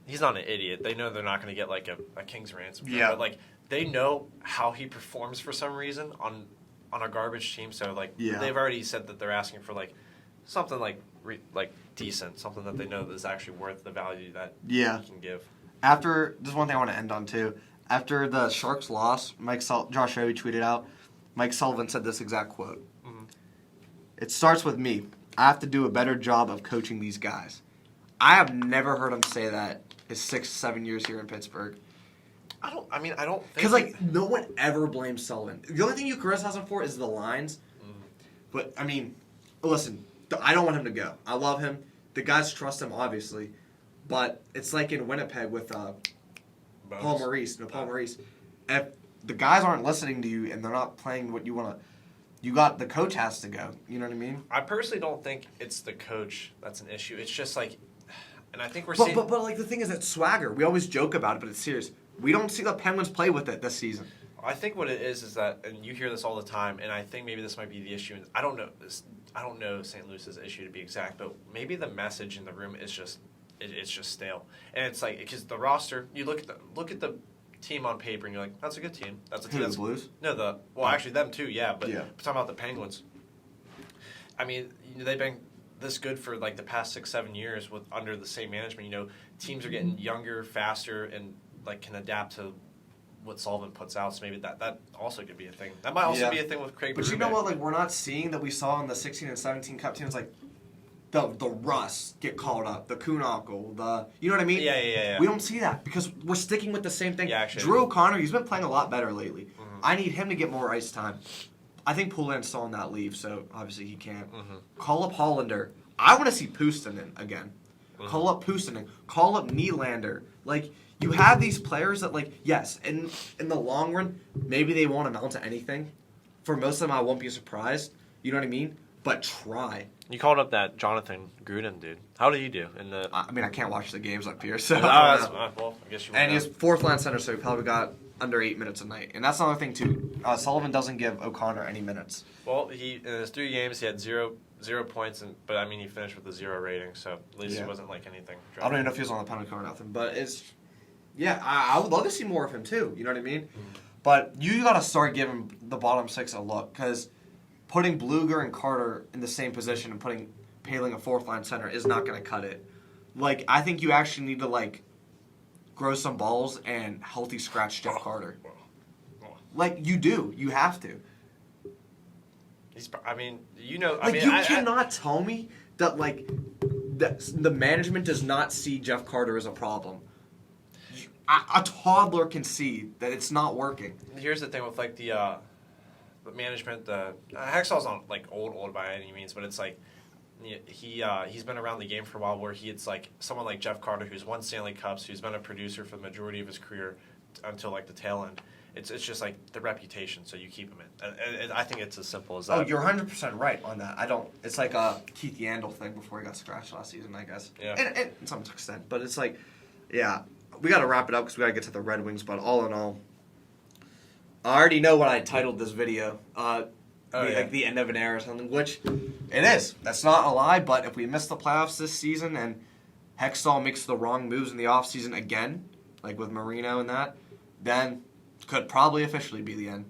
he's not an idiot. They know they're not going to get like a king's ransom. Yeah. But like they know how he performs for some reason on a garbage team. So like they've already said that they're asking for like something like decent, something that they know is actually worth the value that he can give. After this, one thing I want to end on too. After the Sharks loss, Josh Owie tweeted out. Mike Sullivan said this exact quote. Mm-hmm. It starts with me. I have to do a better job of coaching these guys. I have never heard him say that his 6-7 years here in Pittsburgh. I don't think... Because, like, no one ever blames Sullivan. The only thing you criticize him for is the lines. Mm. But, I mean, listen, I don't want him to go. I love him. The guys trust him, obviously. But it's like in Winnipeg with Paul Maurice. If the guys aren't listening to you and they're not playing what you want to... the coach has to go. You know what I mean? I personally don't think it's the coach that's an issue. It's just, like... And I think we're seeing... But like, the thing is, it's swagger. We always joke about it, but it's serious. We don't see the Penguins play with it this season. I think what it is that, and you hear this all the time, and I think maybe this might be the issue. I don't know St. Louis's issue to be exact, but maybe the message in the room is just it's just stale. And it's like because the roster, you look at the team on paper, and you're like, that's a good team. That's a team. The Blues? No, actually them too, yeah. But we're talking about the Penguins. I mean, they've been this good for like the past 6-7 years with under the same management. Teams are getting younger, faster, and like can adapt to what Sullivan puts out. So maybe that also could be a thing. That might also be a thing with Craig. But Berube. You know what? Like we're not seeing that we saw in the 16 and 17 Cup teams, like the Russ get called up, the Kuhnhackl, you know what I mean? Yeah. We don't see that because we're sticking with the same thing. Yeah, actually. Drew O'Connor, he's been playing a lot better lately. Mm-hmm. I need him to get more ice time. I think Poulin's still on that leave, so obviously he can't. Mm-hmm. Call up Hollander. I want to see Puustinen again. Mm-hmm. Call up Puustinen. Call up Nylander. Like, you have these players that, like, yes, in the long run, maybe they won't amount to anything. For most of them, I won't be surprised. You know what I mean? but try. You called up that Jonathan Gruden dude. How did he do? I mean, I can't watch the games up here, so. Well, I guess you. And he's fourth line center, so he probably got under 8 minutes a night. And that's another thing too. Sullivan doesn't give O'Connor any minutes. Well, in his 3 games he had zero points, but I mean he finished with a 0 rating, so at least he wasn't like anything. I don't even know if he was on the penalty card or nothing, but I would love to see more of him too. You know what I mean? Mm-hmm. But you got to start giving the bottom 6 a look, because putting Bluger and Carter in the same position and putting Paling a fourth line center is not going to cut it. Like, I think you actually need to like grow some balls and healthy scratch Jeff Carter. Like, you do. You have to. You cannot tell me that, like, the management does not see Jeff Carter as a problem. A toddler can see that it's not working. Here's the thing with, like, the management. Hextall's not, like, old by any means, but it's, like, he's been around the game for a while, where it's, like, someone like Jeff Carter, who's won Stanley Cups, who's been a producer for the majority of his career until, like, the tail end. It's just like the reputation, so you keep him in. And I think it's as simple as that. Oh, you're 100% right on that. It's like a Keith Yandel thing before he got scratched last season, I guess. Yeah. And to some extent. But it's like, yeah, we got to wrap it up because we got to get to the Red Wings. But all in all, I already know what I titled this video. Like the end of an era or something, which it is. That's not a lie, but if we miss the playoffs this season and Hextall makes the wrong moves in the offseason again, like with Marino and that, then could probably officially be the end.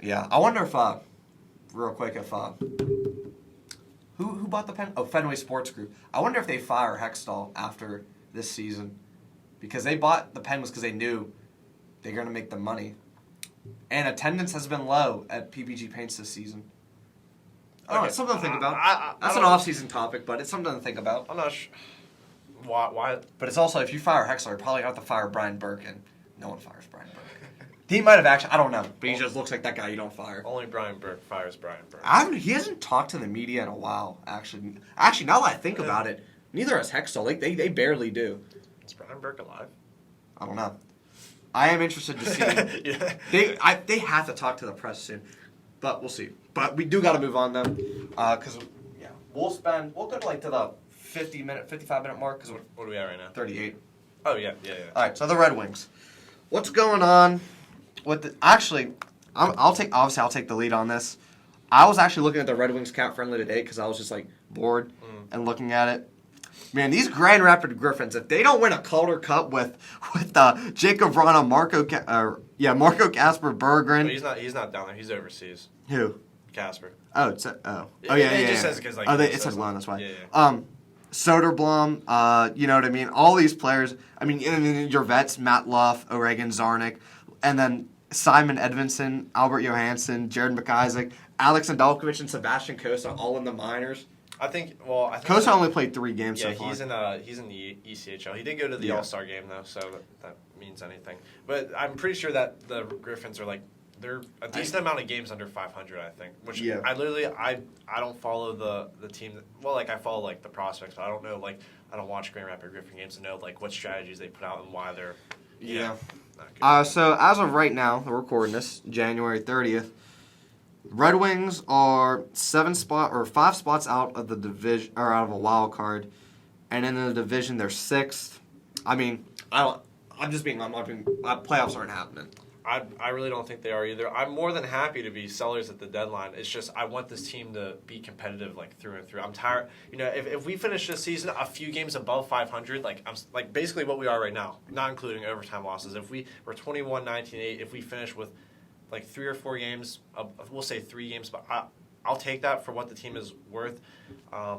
Yeah, I wonder if, real quick, if who bought the pen? Oh, Fenway Sports Group. I wonder if they fire Hextall after this season, because they bought the Penguins because they knew they're going to make the money, and attendance has been low at PPG Paints this season. Oh, it's something to think about. That's an off-season topic, but it's something to think about. I'm not sure why. But it's also, if you fire Hextall, you probably have to fire Brian Burke. No one fires Brian Burke. He might have actually, I don't know, but he just looks like that guy you don't fire. Only Brian Burke fires Brian Burke. He hasn't talked to the media in a while, actually. Actually, now that I think about it, neither has Hextall. They barely do. Is Brian Burke alive? I don't know. I am interested to see. Yeah. They have to talk to the press soon, but we'll see. But we do got to move on though, because we'll go to like to the 55-minute mark. Because what are we at right now? 38. Oh yeah. All right, so the Red Wings. What's going on with the... Actually, I'll take the lead on this. I was actually looking at the Red Wings cap friendly today because I was just like bored and looking at it. Man, these Grand Rapids Griffins, if they don't win a Calder Cup with Jacob Vrana, Marco Kasper Berggren... But he's not down there. He's overseas. Who? Casper. Oh, it just says because it says loan. That's why. Yeah. Soderblom, you know what I mean? All these players, I mean, your vets, Matt Luff, O'Regan Zarnik, and then Simon Edvinsson, Albert Johansson, Jared McIsaac, Alex Andalkovich, and Sebastian Cossa, all in the minors. I think Cossa only played 3 games so far. Yeah, he's in the ECHL. He did go to the All-Star game, though, so that means anything. But I'm pretty sure that the Griffins are like, they're a decent amount of games under 500, I think. Which I don't follow the team. I follow like the prospects, but I don't know. Like, I don't watch Grand Rapids Griffin games to know like what strategies they put out and why they're not good. So as of right now, we're recording this January 30th. Red Wings are 5 spots out of the division, or out of a wild card, and in the division they're 6th. I mean, playoffs aren't happening. I really don't think they are either. I'm more than happy to be sellers at the deadline. It's just I want this team to be competitive like through and through. I'm tired. If we finish this season a few games above 500, I'm basically what we are right now, not including overtime losses. If we're 21-19-8, if we finish with like 3 or 4 games, we'll say 3 games, but I'll take that for what the team is worth. I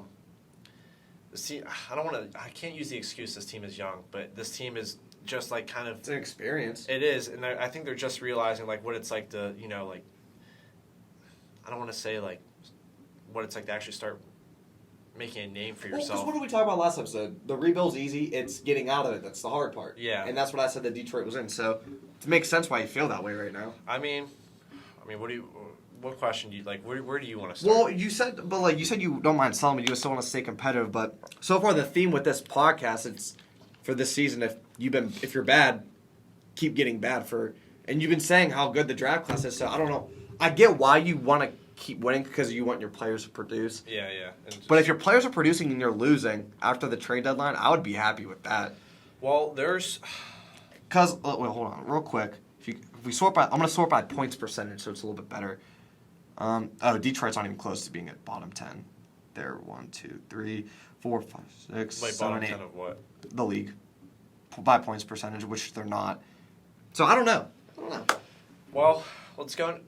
can't use the excuse this team is young, but this team is just like kind of... It's an experience. It is, and I think they're just realizing like what it's like to, I don't want to say like what it's like to actually start making a name for yourself. Because what did we talk about last episode? The rebuild's easy, it's getting out of it that's the hard part. Yeah. And that's what I said that Detroit was in, so it makes sense why you feel that way right now. I mean, what question do you like? Where do you want to start? Well, you said you don't mind selling, but you still want to stay competitive. But so far, the theme with this podcast, it's for this season. If you're bad, keep getting bad and you've been saying how good the draft class is. So I don't know. I get why you want to keep winning because you want your players to produce. Yeah. But if your players are producing and you're losing after the trade deadline, I would be happy with that. Well, there's... Because, wait, hold on, real quick. If we sort by, I'm going to sort by points percentage, so it's a little bit better. Detroit's not even close to being at bottom 10. They're 1, 2, 3, 4, 5, 6, Wait, 7, bottom 8. 10 of what? The league. By points percentage, which they're not. So I don't know. Well, let's go.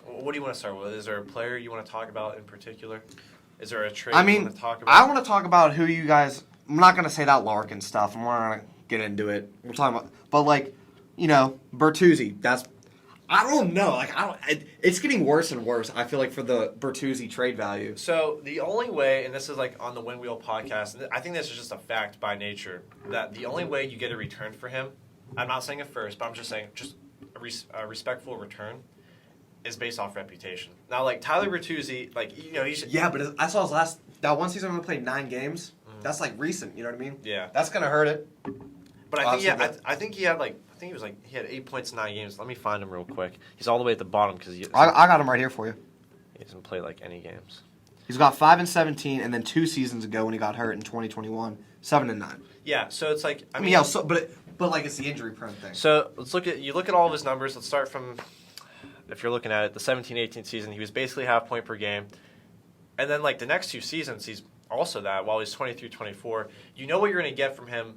What do you want to start with? Is there a player you want to talk about in particular? Is there a trade you want to talk about? I want to talk about who you guys... I'm not going to say that Larkin stuff. I'm not going to get into it. We're talking about... But, like, Bertuzzi, that's... I don't know. It's getting worse and worse, I feel like, for the Bertuzzi trade value. So, the only way, and this is, like, on the Win Wheel podcast, and I think this is just a fact by nature, that the only way you get a return for him, I'm not saying a first, but I'm just saying just a respectful return, is based off reputation. Now, like, Tyler Bertuzzi, like, he's... Yeah, but I saw his that one season when he played 9 games. That's, like, recent, you know what I mean? Yeah. That's going to hurt it. But I think he had, like... he had 8 points in 9 games. Let me find him real quick. He's all the way at the bottom because I got him right here for you. He hasn't played, like, any games. He's got 5 and 17, and then 2 seasons ago when he got hurt in 2021, 7 and 9. Yeah, so it's like... I mean yeah, but like, it's the injury-prone thing. So, let's look at all of his numbers. Let's start from... If you're looking at it, the 17-18 season, he was basically half point per game. And then, like, the next 2 seasons, he's also that while he's 23-24. You know what you're going to get from him.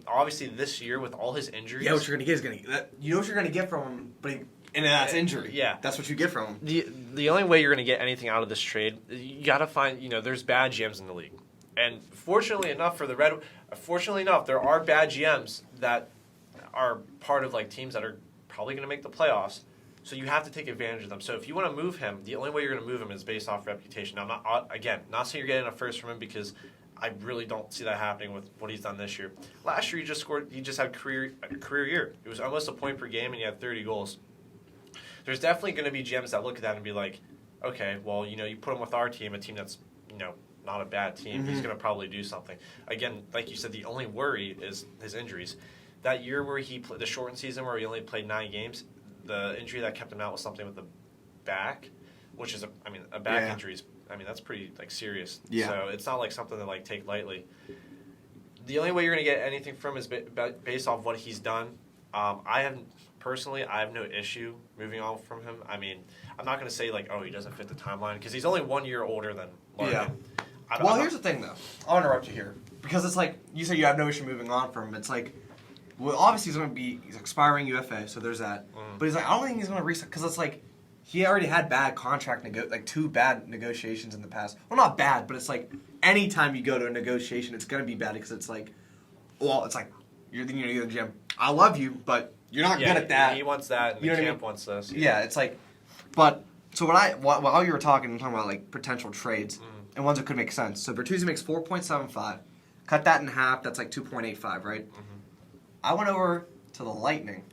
Obviously this year with all his injuries. Yeah, what you're going to get is you know what you're going to get from him, and that's injury. Yeah. That's what you get from him. The only way you're going to get anything out of this trade, you got to find, there's bad GMs in the league. And fortunately enough, there are bad GMs that are part of, like, teams that are probably going to make the playoffs. So you have to take advantage of them. So if you want to move him, the only way you're going to move him is based off reputation. Now, not saying you're getting a first from him because I really don't see that happening with what he's done this year. Last year, he just had a career year. It was almost a point per game, and he had 30 goals. There's definitely going to be GMs that look at that and be like, okay, well, you put him with our team, a team that's, not a bad team. Mm-hmm. He's going to probably do something. Again, like you said, the only worry is his injuries. That year where he played the shortened season where he only played 9 games, the injury that kept him out was something with the back, which is a back injury is, that's pretty, like, serious. Yeah. So it's not like something to, like, take lightly. The only way you're going to get anything from is based off what he's done. I have no issue moving on from him. I'm not going to say, like, oh, he doesn't fit the timeline because he's only 1 year older than Larkin. Yeah. Well, here's the thing, though. I'll interrupt you here because it's like you say you have no issue moving on from him. It's like, well, obviously he's expiring UFA, so there's that. But he's like, I don't think he's going to reset because it's like he already had bad contract 2 bad negotiations in the past. Well, not bad, but it's like anytime you go to a negotiation, it's going to be bad because it's like, well, it's like you're the GM. I love you, but you're not good at that. He wants that, and the camp wants this. Yeah, it's like, but so while you were talking about like potential trades and ones that could make sense. So Bertuzzi makes 4.75. Cut that in half. That's like 2.85, right? Mm-hmm. I went over to the Lightning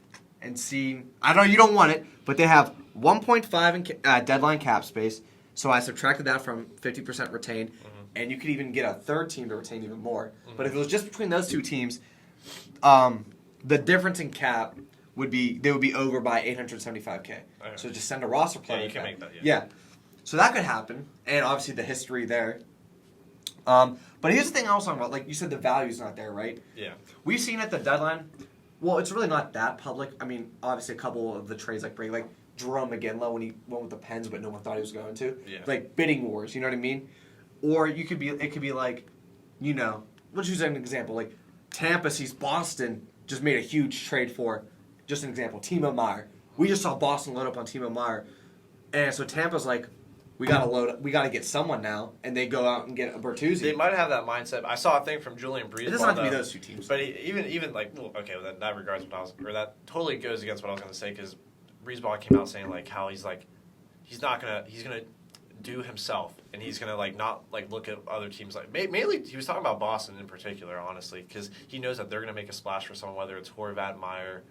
and seen. I know you don't want it, but they have 1.5 in deadline cap space. So I subtracted that from 50% retained, and you could even get a third team to retain even more. But if it was just between those 2 teams, the difference in cap would be over by $875K. Okay. So just send a roster player. Yeah, you can make that. Yeah. So that could happen, and obviously the history there. But here's the thing I was talking about. Like you said, the value's not there, right? Yeah. We've seen at the deadline. Well, it's really not that public. Obviously a couple of the trades like Jerome McGinley when he went with the Pens, but no one thought he was going to. Yeah. Like bidding wars, you know what I mean? Or it could be like, let's use an example. Like Tampa sees Boston just made a huge trade for, just an example, Timo Meier. We just saw Boston load up on Timo Meier, and so Tampa's like, we gotta get someone now, and they go out and get a Bertuzzi. They might have that mindset. I saw a thing from Julian Breezeball. It doesn't have to be those 2 teams. But that regards that totally goes against what I was going to say because Breezeball came out saying like how he's gonna do himself and he's gonna like not like look at other teams like mainly he was talking about Boston in particular honestly because he knows that they're gonna make a splash for someone whether it's Horvat, Meyer,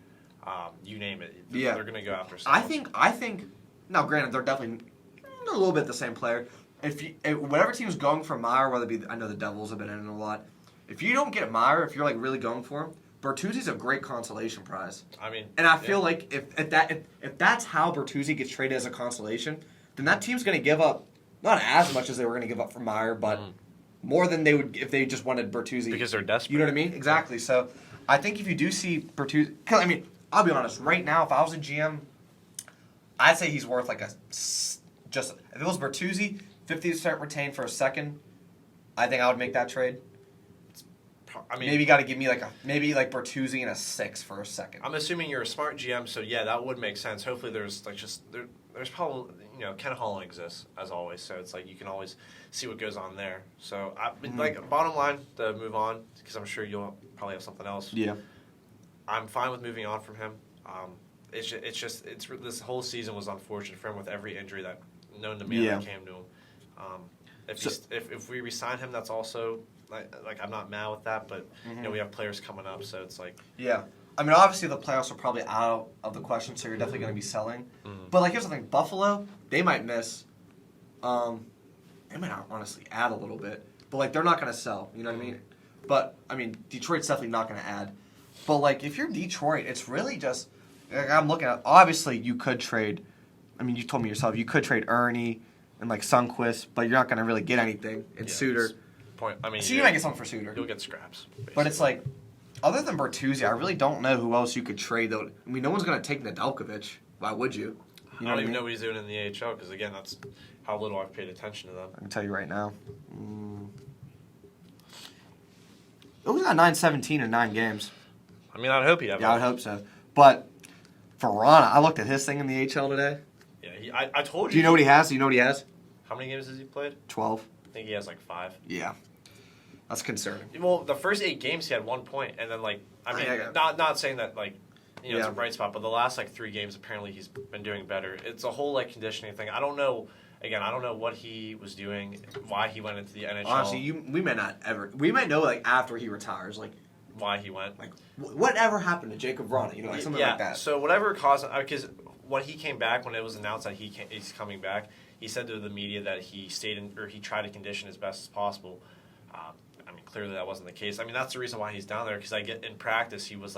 you name it. They're gonna go after someone. I think now granted they're definitely a little bit the same player. If whatever team's going for Meyer, whether it be I know the Devils have been in it a lot. If you don't get Meyer, if you're like really going for him, Bertuzzi's a great consolation prize. I mean, and I feel like if that's how Bertuzzi gets traded as a consolation, then that team's going to give up not as much as they were going to give up for Meyer, but more than they would if they just wanted Bertuzzi. Because they're desperate. You know what I mean? Exactly. So I think if you do see Bertuzzi, because I mean, I'll be honest. Right now, if I was a GM, I'd say he's worth like if it was Bertuzzi, 50% retained for a second, I think I would make that trade. I mean, maybe you got to give me like Bertuzzi and a 6 for a second. I'm assuming you're a smart GM, so yeah, that would make sense. Hopefully, there's probably Ken Holland exists as always, so it's like you can always see what goes on there. So like bottom line to move on because I'm sure you'll probably have something else. Yeah, I'm fine with moving on from him. This whole season was unfortunate for him with every injury that known to man that came to him. If we resign him, that's also. Like I'm not mad with that, but we have players coming up, so it's like I mean, obviously the playoffs are probably out of the question, so you're definitely going to be selling. But like, here's the thing: Buffalo, they might miss. They might not honestly add a little bit, but like they're not going to sell. You know what I mean? But I mean, Detroit's definitely not going to add. But like, if you're Detroit, it's really just like, I'm looking at. Obviously, you could trade. I mean, you told me yourself you could trade Ernie and like Sundqvist, but you're not going to really get anything in Suter. I mean, so you might get something for Suter. You'll get scraps. Basically. But it's like, other than Bertuzzi, I really don't know who else you could trade. Though I mean, no one's going to take Nedeljkovic. Why would you? I don't even know what he's doing in the AHL because again, that's how little I've paid attention to them. I can tell you right now. It was got 9-17 in 9 games. I mean, I'd hope he'd have. Yeah, I'd hope so. But Verona, I looked at his thing in the AHL today. Yeah, I told you. Do you know what he has? Do you know what he has? How many games has he played? 12. I think he has like 5. Yeah. That's concerning. Well, the first 8 games he had 1 point, and then not saying that it's a bright spot, but the last 3 games apparently he's been doing better. It's a whole conditioning thing. I don't know. Again, I don't know what he was doing, why he went into the NHL. Honestly, we might know after he retires, why he went. Whatever happened to Jacob Vrana, something like that. So whatever caused because when he came back, when it was announced that he's coming back, he said to the media that he he tried to condition as best as possible. Clearly that wasn't the case. I mean, that's the reason why he's down there because in practice he was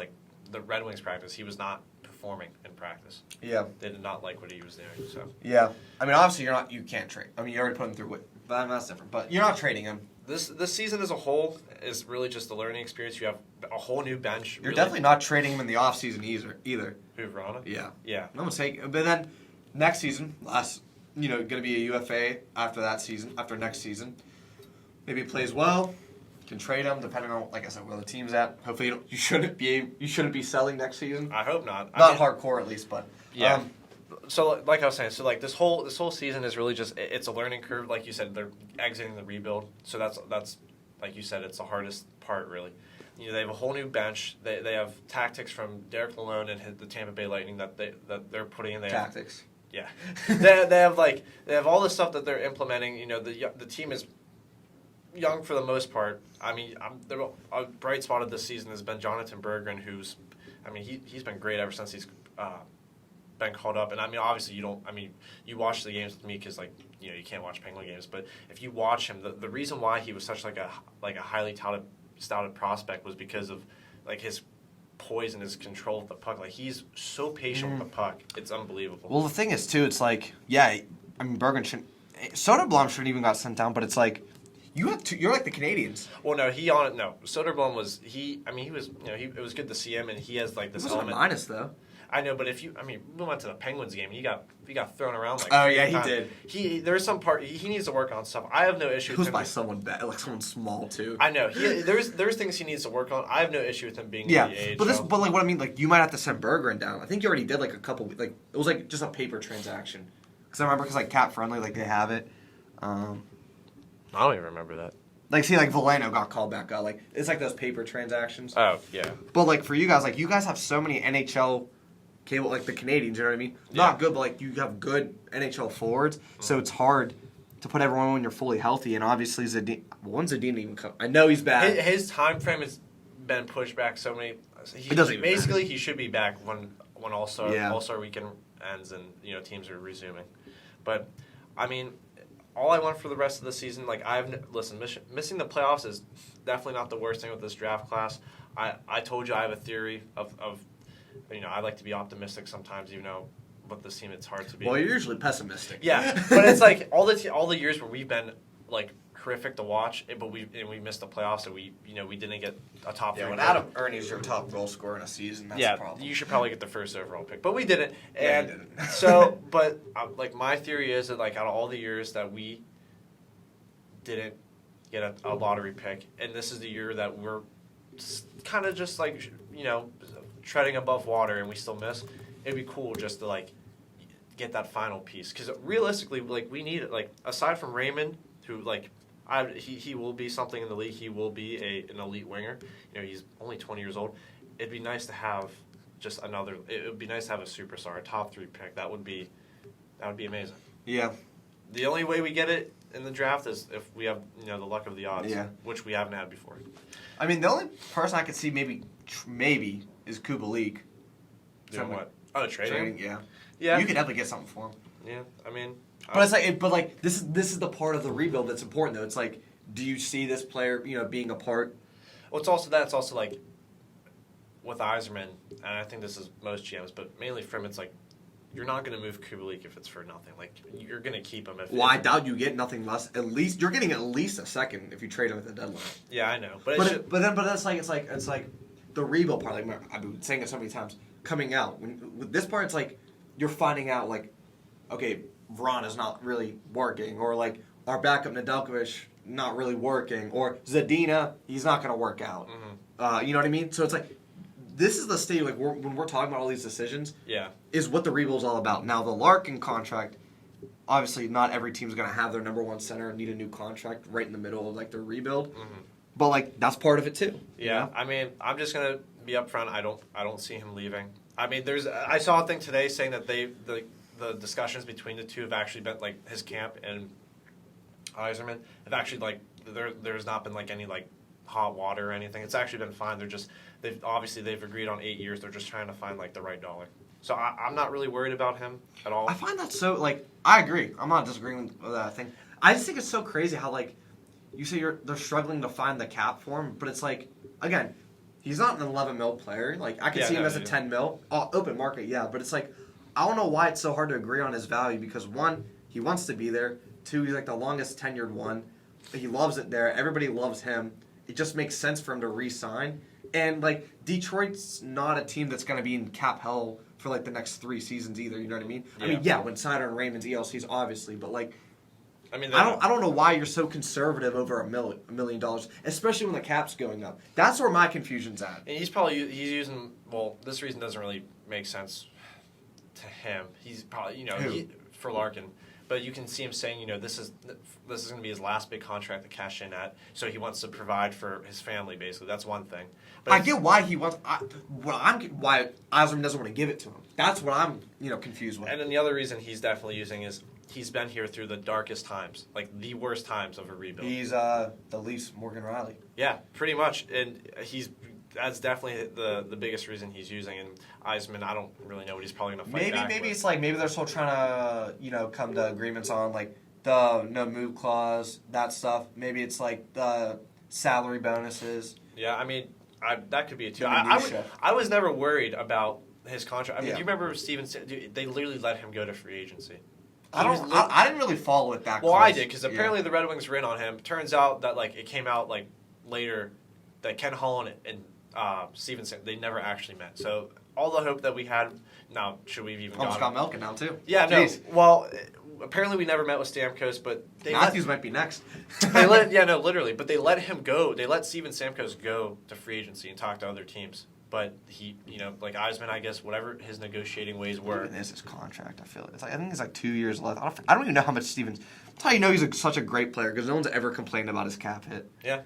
the Red Wings practice. He was not performing in practice. Yeah, they did not like what he was doing. So yeah, I mean, obviously you can't trade. I mean, you already put him through but that's different. But you're not trading him. This season as a whole is really just a learning experience. You have a whole new bench. You're definitely not trading him in the off season either. Who, Verona? Yeah. No one's taking. But then next season, going to be a UFA after that season, after next season. Maybe he plays well. Can trade him depending on, like I said, where the team's at. Hopefully, you shouldn't be selling next season. I hope not. Hardcore at least, but yeah. So like I was saying, this whole season is really just it's a learning curve. Like you said, they're exiting the rebuild. So that's like you said, it's the hardest part really. They have a whole new bench. They have tactics from Derek Lalonde and the Tampa Bay Lightning that they're putting in there. Tactics. Yeah, they have all this stuff that they're implementing. The team is young for the most part. I mean, a bright spot of this season has been Jonathan Berggren, he's been great ever since he's been called up. And I mean, obviously you watch the games with me because you can't watch Penguin games, but if you watch him, the reason why he was such a highly touted prospect was because of his poise and his control of the puck. He's so patient with the puck, it's unbelievable. Well, the thing is too, it's Berggren shouldn't. Soderblom shouldn't even got sent down, but it's you're like the Canadians. Well, no, Soderblom was he was it was good to see him, and he has this he element. A minus though. I know, but we went to the Penguins game, and he got thrown around Oh yeah, he did. There's some part he needs to work on stuff. I have no issue. It was by someone bad, someone small too. I know. There's things he needs to work on. I have no issue with him being in the AHL. But what I mean, you might have to send Berggren down. I think you already did a couple. It was just a paper transaction. Because I remember Cap Friendly they have it. I don't even remember that. Veleno got called back up. It's those paper transactions. Oh, yeah. But, for you guys, you guys have so many NHL cable, the Canadians, you know what I mean? Yeah. Not good, but, you have good NHL forwards, so it's hard to put everyone when you're fully healthy, and obviously Zadina even come. I know he's back. His time frame has been pushed back so many. He should be back when All-Star weekend ends and, teams are resuming. But, all I want for the rest of the season, missing the playoffs is definitely not the worst thing with this draft class. I told you I have a theory of I like to be optimistic sometimes, even though with this team it's hard to be. Well, you're usually pessimistic. Yeah, but it's like all the years where we've been like horrific to watch, but we missed the playoffs, so we didn't get a top 3. When Adam Ernie's your top goal scorer in a season, that's the problem. You should probably get the first overall pick, but we didn't. And you didn't. So, but like my theory is that like out of all the years that we didn't get a lottery pick, and this is the year that we're kind of just like treading above water, and we still miss. It'd be cool just to like get that final piece, because realistically, like we need it. Like aside from Raymond, who like. He will be something in the league. He will be an elite winger. He's only 20 years old. It'd be nice to have just another. It would be nice to have a superstar, a top 3 pick. That would be amazing. Yeah. The only way we get it in the draft is if we have the luck of the odds, which we haven't had before. I mean, the only person I could see maybe is Kubalik. Doing what? Oh, trading. Yeah. You could definitely get something for him. Yeah, I mean. But it's like, this is the part of the rebuild that's important though. It's like, do you see this player being a part? Well, it's also that. It's also like with Yzerman, and I think this is most GMs, but mainly for him, it's like you're not going to move Kubalik if it's for nothing. Like you're going to keep him. I doubt you get nothing less. At least you're getting at least a second if you trade him at the deadline. Yeah, I know, but that's like it's like the rebuild part. Like I've been saying it so many times. Coming out with this part, it's like you're finding out like, okay, Vron is not really working, or like our backup Nedeljkovic not really working, or Zadina, he's not going to work out. Mm-hmm. You know what I mean? So it's like, this is the stage like when we're talking about all these decisions. Is what the rebuild's all about. Now the Larkin contract, obviously not every team's going to have their number 1 center and need a new contract right in the middle of like their rebuild. Mm-hmm. But like that's part of it too. Yeah, I mean, I'm just going to be upfront. I don't see him leaving. I mean, I saw a thing today saying that the discussions between the two have actually been like his camp and Yzerman have actually like there's not been like any like hot water or anything. It's actually been fine. They've agreed on 8 years. They're just trying to find like the right dollar. So I'm not really worried about him at all. I find that so like I agree. I'm not disagreeing with that thing. I just think it's so crazy how like you say they're struggling to find the cap for him, but it's like again, he's not an 11 mil player. Like I could see him as a 10 mil open market, but it's like. I don't know why it's so hard to agree on his value because 1, he wants to be there. 2, he's like the longest tenured one. He loves it there. Everybody loves him. It just makes sense for him to re-sign. And like Detroit's not a team that's going to be in cap hell for like the next 3 seasons either. You know what I mean? Yeah. I mean, when Sider and Raymond's ELCs obviously, but like, I mean, I don't know why you're so conservative over $1 million, especially when the cap's going up. That's where my confusion's at. And he's using this reason doesn't really make sense. To him, he's probably for Larkin, but you can see him saying this is going to be his last big contract to cash in at, so he wants to provide for his family basically. That's one thing. But I get why he wants. Why Yzerman doesn't want to give it to him. That's what I'm confused with. And then the other reason he's definitely using is he's been here through the darkest times, like the worst times of a rebuild. He's the Leafs Morgan Riley. Yeah, pretty much, and that's definitely the biggest reason he's using. And Yzerman, I don't really know what he's probably going to fight back Maybe with. it's like maybe they're still trying to come to agreements on like the no move clause, that stuff. Maybe it's like the salary bonuses. Yeah, I mean that could be it too. I was never worried about his contract. I mean, do you remember Steven? They literally let him go to free agency. I didn't really follow it that close. Well, I did because apparently the Red Wings were in on him. Turns out that like it came out like later that Ken Holland and Stevenson, they never actually met. So all the hope that we had, now should we have even almost got Malkin now too. Yeah, Jeez. No. Well, apparently we never met with Stamkos, but Matthews might be next. Literally, but they let him go. They let Steven Stamkos go to free agency and talk to other teams. But he, like Yzerman, I guess whatever his negotiating ways were. This is his contract. I feel I think it's like 2 years left. I don't even know how much Stevens. That's how you know he's such a great player because no one's ever complained about his cap hit. Yeah,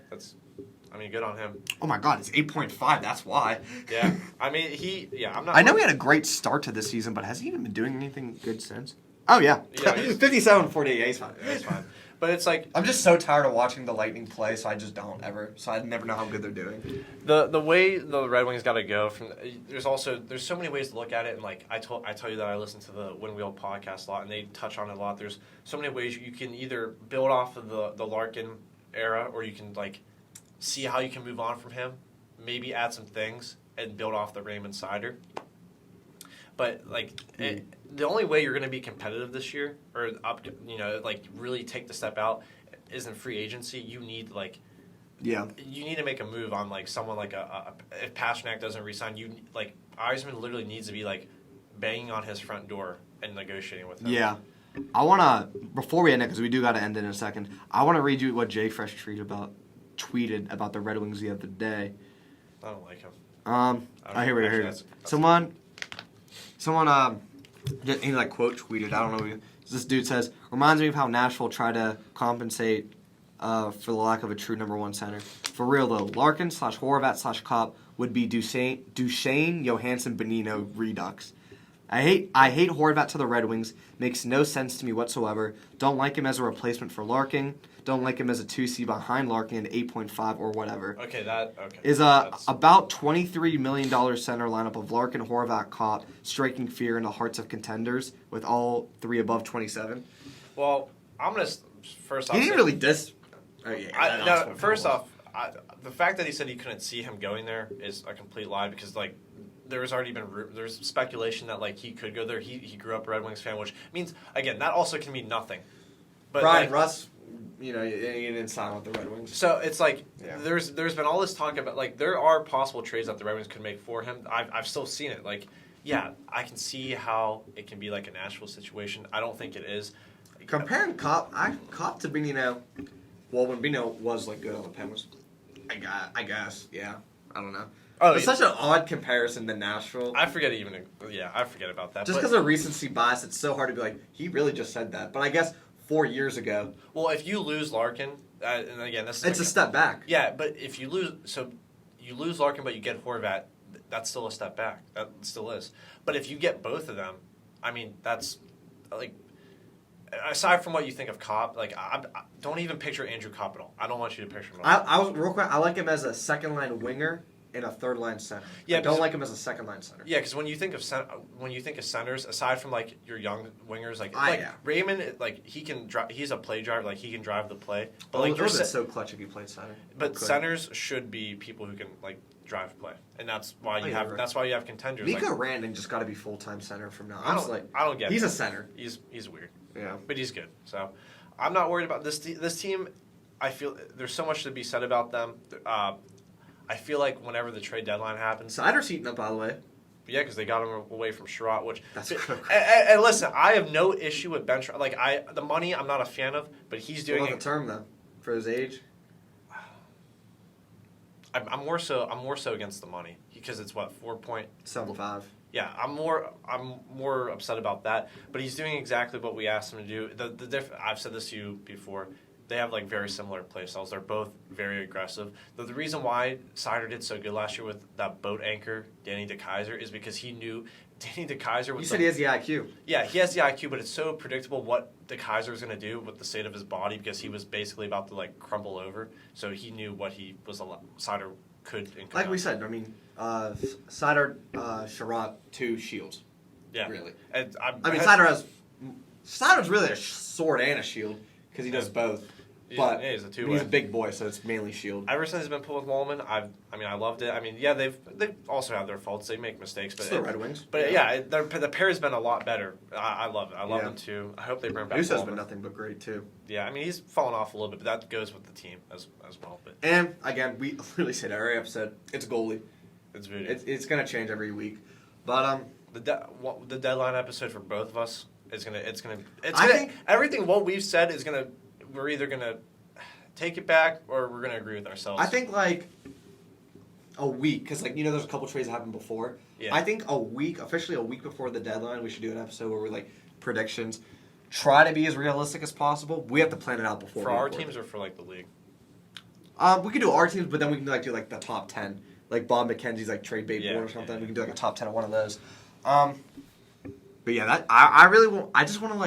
good on him. Oh my God, it's 8.5. That's why. Yeah, I mean I'm not. I know he had a great start to this season, but has he even been doing anything good since? Oh yeah, 57-48. Yeah, he's fine. Yeah, he's fine. But it's like I'm just so tired of watching the Lightning play, so I just don't ever. So I never know how good they're doing. The way the Red Wings got to go from there's so many ways to look at it, and like I tell you that I listen to the Win Wheel podcast a lot, and they touch on it a lot. There's so many ways you can either build off of the Larkin era, or you can like see how you can move on from him. maybe add some things and build off the Raymond Seider. But the only way you're going to be competitive this year, or really take the step out, is in free agency. You need you need to make a move on someone if Pasternak doesn't resign, Eisman literally needs to be banging on his front door and negotiating with him. Yeah. I want to, before we end it, because we do got to end it in a second, I want to read you what Jay Fresh tweeted about the Red Wings the other day. I don't like him. Here we go. Someone, he quote tweeted, I don't know, this dude says, reminds me of how Nashville tried to compensate for the lack of a true number one center. For real though, Larkin/Horvat/Kopp would be Duchesne, Johansson, Bonino redux. I hate Horvat to the Red Wings. Makes no sense to me whatsoever. Don't like him as a replacement for Larkin. Don't like him as a 2C behind Larkin at 8.5 or whatever. Is about $23 million center lineup of Larkin, Horvat, Kopp, striking fear in the hearts of contenders with all three above 27. Well, I'm gonna first off. He didn't really diss. First off, the fact that he said he couldn't see him going there is a complete lie because there's already been there's speculation that he could go there. He grew up a Red Wings fan, which means again that also can mean nothing. But Brian Russ, he didn't sign with the Red Wings. So it's there's been all this talk about there are possible trades that the Red Wings could make for him. I've still seen it. I can see how it can be a Nashville situation. I don't think it is. Comparing Kopp to Bonino, well, when Bonino was good on the Penguins, I guess, yeah, I don't know. Oh, it's such an odd comparison to Nashville. I forget about that. Just because of recency bias, it's so hard to be he really just said that. But I guess 4 years ago. Well, if you lose Larkin, and again, this is it's a step back. Yeah, but if you lose Larkin, but you get Horvat, that's still a step back. That still is. But if you get both of them, I mean, that's aside from what you think of Kopp, I don't even picture Andrew Kopp at all. I don't want you to picture him. I was real quick. I like him as a second line winger and a third line center. Yeah, I don't like him as a second line center. Yeah, because when you think of centers, aside from your young wingers, Raymond, he can drive. He's a play driver. He can drive the play. But you're so clutch if you played center. But centers should be people who can drive play, and that's why you have contenders. Mika Rantanen just got to be full-time center from now. I don't get. He's a center. He's weird. Yeah, but he's good. So I'm not worried about this team. I feel there's so much to be said about them. I feel whenever the trade deadline happens, Seider's heating up, by the way. Yeah, because they got him away from Sherratt, which that's and listen, I have no issue with Ben Sherratt. The money I'm not a fan of, but he's doing the term though for his age. I'm more so against the money because it's 4.75. Yeah, I'm more upset about that. But he's doing exactly what we asked him to do. I've said this to you before. They have very similar play styles. They're both very aggressive. The reason why Seider did so good last year with that boat anchor, Danny DeKeyser, is because he knew Danny DeKeyser was... You said he has the IQ. Yeah, he has the IQ, but it's so predictable what DeKeyser is going to do with the state of his body because he was basically about to crumble over. So he knew what Seider could and could not. We said, I mean, Seider, Sherratt, 2 shields. Yeah. Really. And Seider's really a sword and a shield because he does both. But he's a big boy, so it's mainly shield. Ever since he's been put with Wallman, I loved it. I mean, yeah, they've also had their faults. They make mistakes, but it's the Red Wings. But the pair's been a lot better. I love it. I love them too. I hope they bring back. Usso's been nothing but great too. Yeah, I mean he's fallen off a little bit, but that goes with the team as well. But and again, we really said every episode, it's goalie. It's voodoo. It's gonna change every week, but the deadline episode for both of us is gonna I think everything what we've said is gonna. We're either going to take it back or we're going to agree with ourselves. I think a week, because there's a couple trades that happened before. Yeah. I think officially a week before the deadline, we should do an episode where we're predictions. Try to be as realistic as possible. We have to plan it out before. For our teams or for the league? We could do our teams, but then we can do the top 10. Bob McKenzie's trade bait board or something. Yeah. We can do a top 10 of one of those. But yeah, I really want. I just want to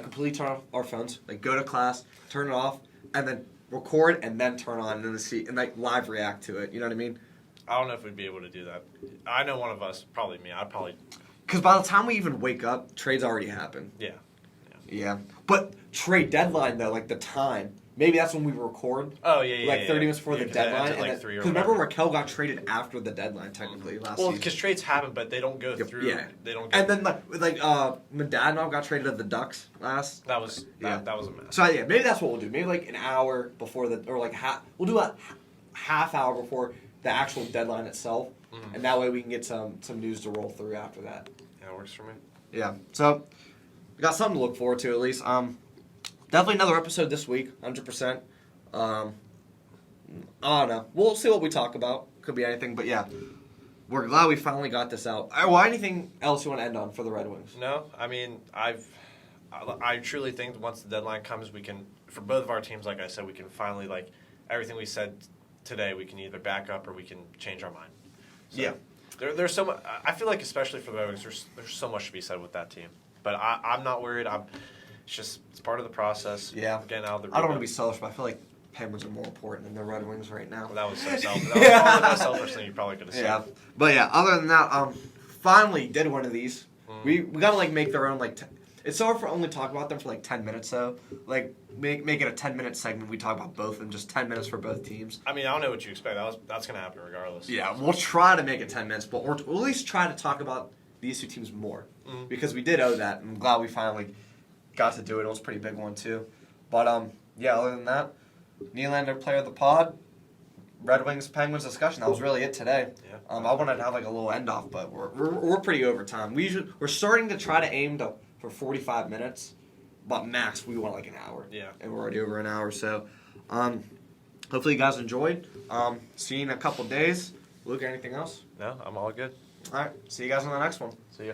completely turn off our phones, go to class, turn it off, and then record, and then turn on and see and live react to it. You know what I mean? I don't know if we'd be able to do that. I know one of us, probably me. I'd probably because by the time we even wake up, trades already happen. Yeah. But trade deadline though, the time maybe that's when we record. Oh, yeah. Like 30 minutes before the 'cause that deadline. ended, like, 3 or Because remember, whatever. Raquel got traded after the deadline, technically, last season. Well, because trades happen, but they don't go through. Yeah. They don't. Go And then, Medadnov got traded to the Ducks last. that was a mess. So, yeah, maybe that's what we'll do. Maybe, like, an hour before we'll do a half hour before the actual deadline itself. Mm-hmm. And that way we can get some news to roll through after that. Yeah, it works for me. Yeah. So, we got something to look forward to, at least. Definitely another episode this week, 100%. I don't know. We'll see what we talk about. Could be anything, but yeah. We're glad we finally got this out. Well, anything else you want to end on for the Red Wings? No, I mean, I truly think that once the deadline comes, we can, for both of our teams, like I said, we can finally, like, everything we said today, we can either back up or we can change our mind. So Yeah. There's so much, I feel like especially for the Red Wings, there's so much to be said with that team. But I'm not worried. It's part of the process. Yeah. Getting out of the I don't want to be selfish, but I feel like Penguins are more important than the Red Wings right now. Well, that was so selfish. That was probably the most selfish thing you probably could have said. Yeah. But yeah, other than that, finally did one of these. We got to, like, make their own, like, it's so hard for only talk about them for, like, 10 minutes, though. Like, make it a 10-minute segment. We talk about both of them, just 10 minutes for both teams. I mean, I don't know what you expect. That's going to happen regardless. Yeah, we'll try to make it 10 minutes, but we'll at least try to talk about these two teams more. Because we did owe that, and I'm glad we finally got to do it. It was a pretty big one, too. But, yeah, other than that, Nylander player of the pod, Red Wings Penguins discussion. That was really it today. Yeah. I wanted to have, like, a little end off, but we're pretty over time. We're starting to try to aim for 45 minutes, but max we want like an hour. Yeah. And we're already over an hour, so hopefully you guys enjoyed. See you in a couple days. Luke, anything else? No, I'm all good. All right. See you guys on the next one. See ya.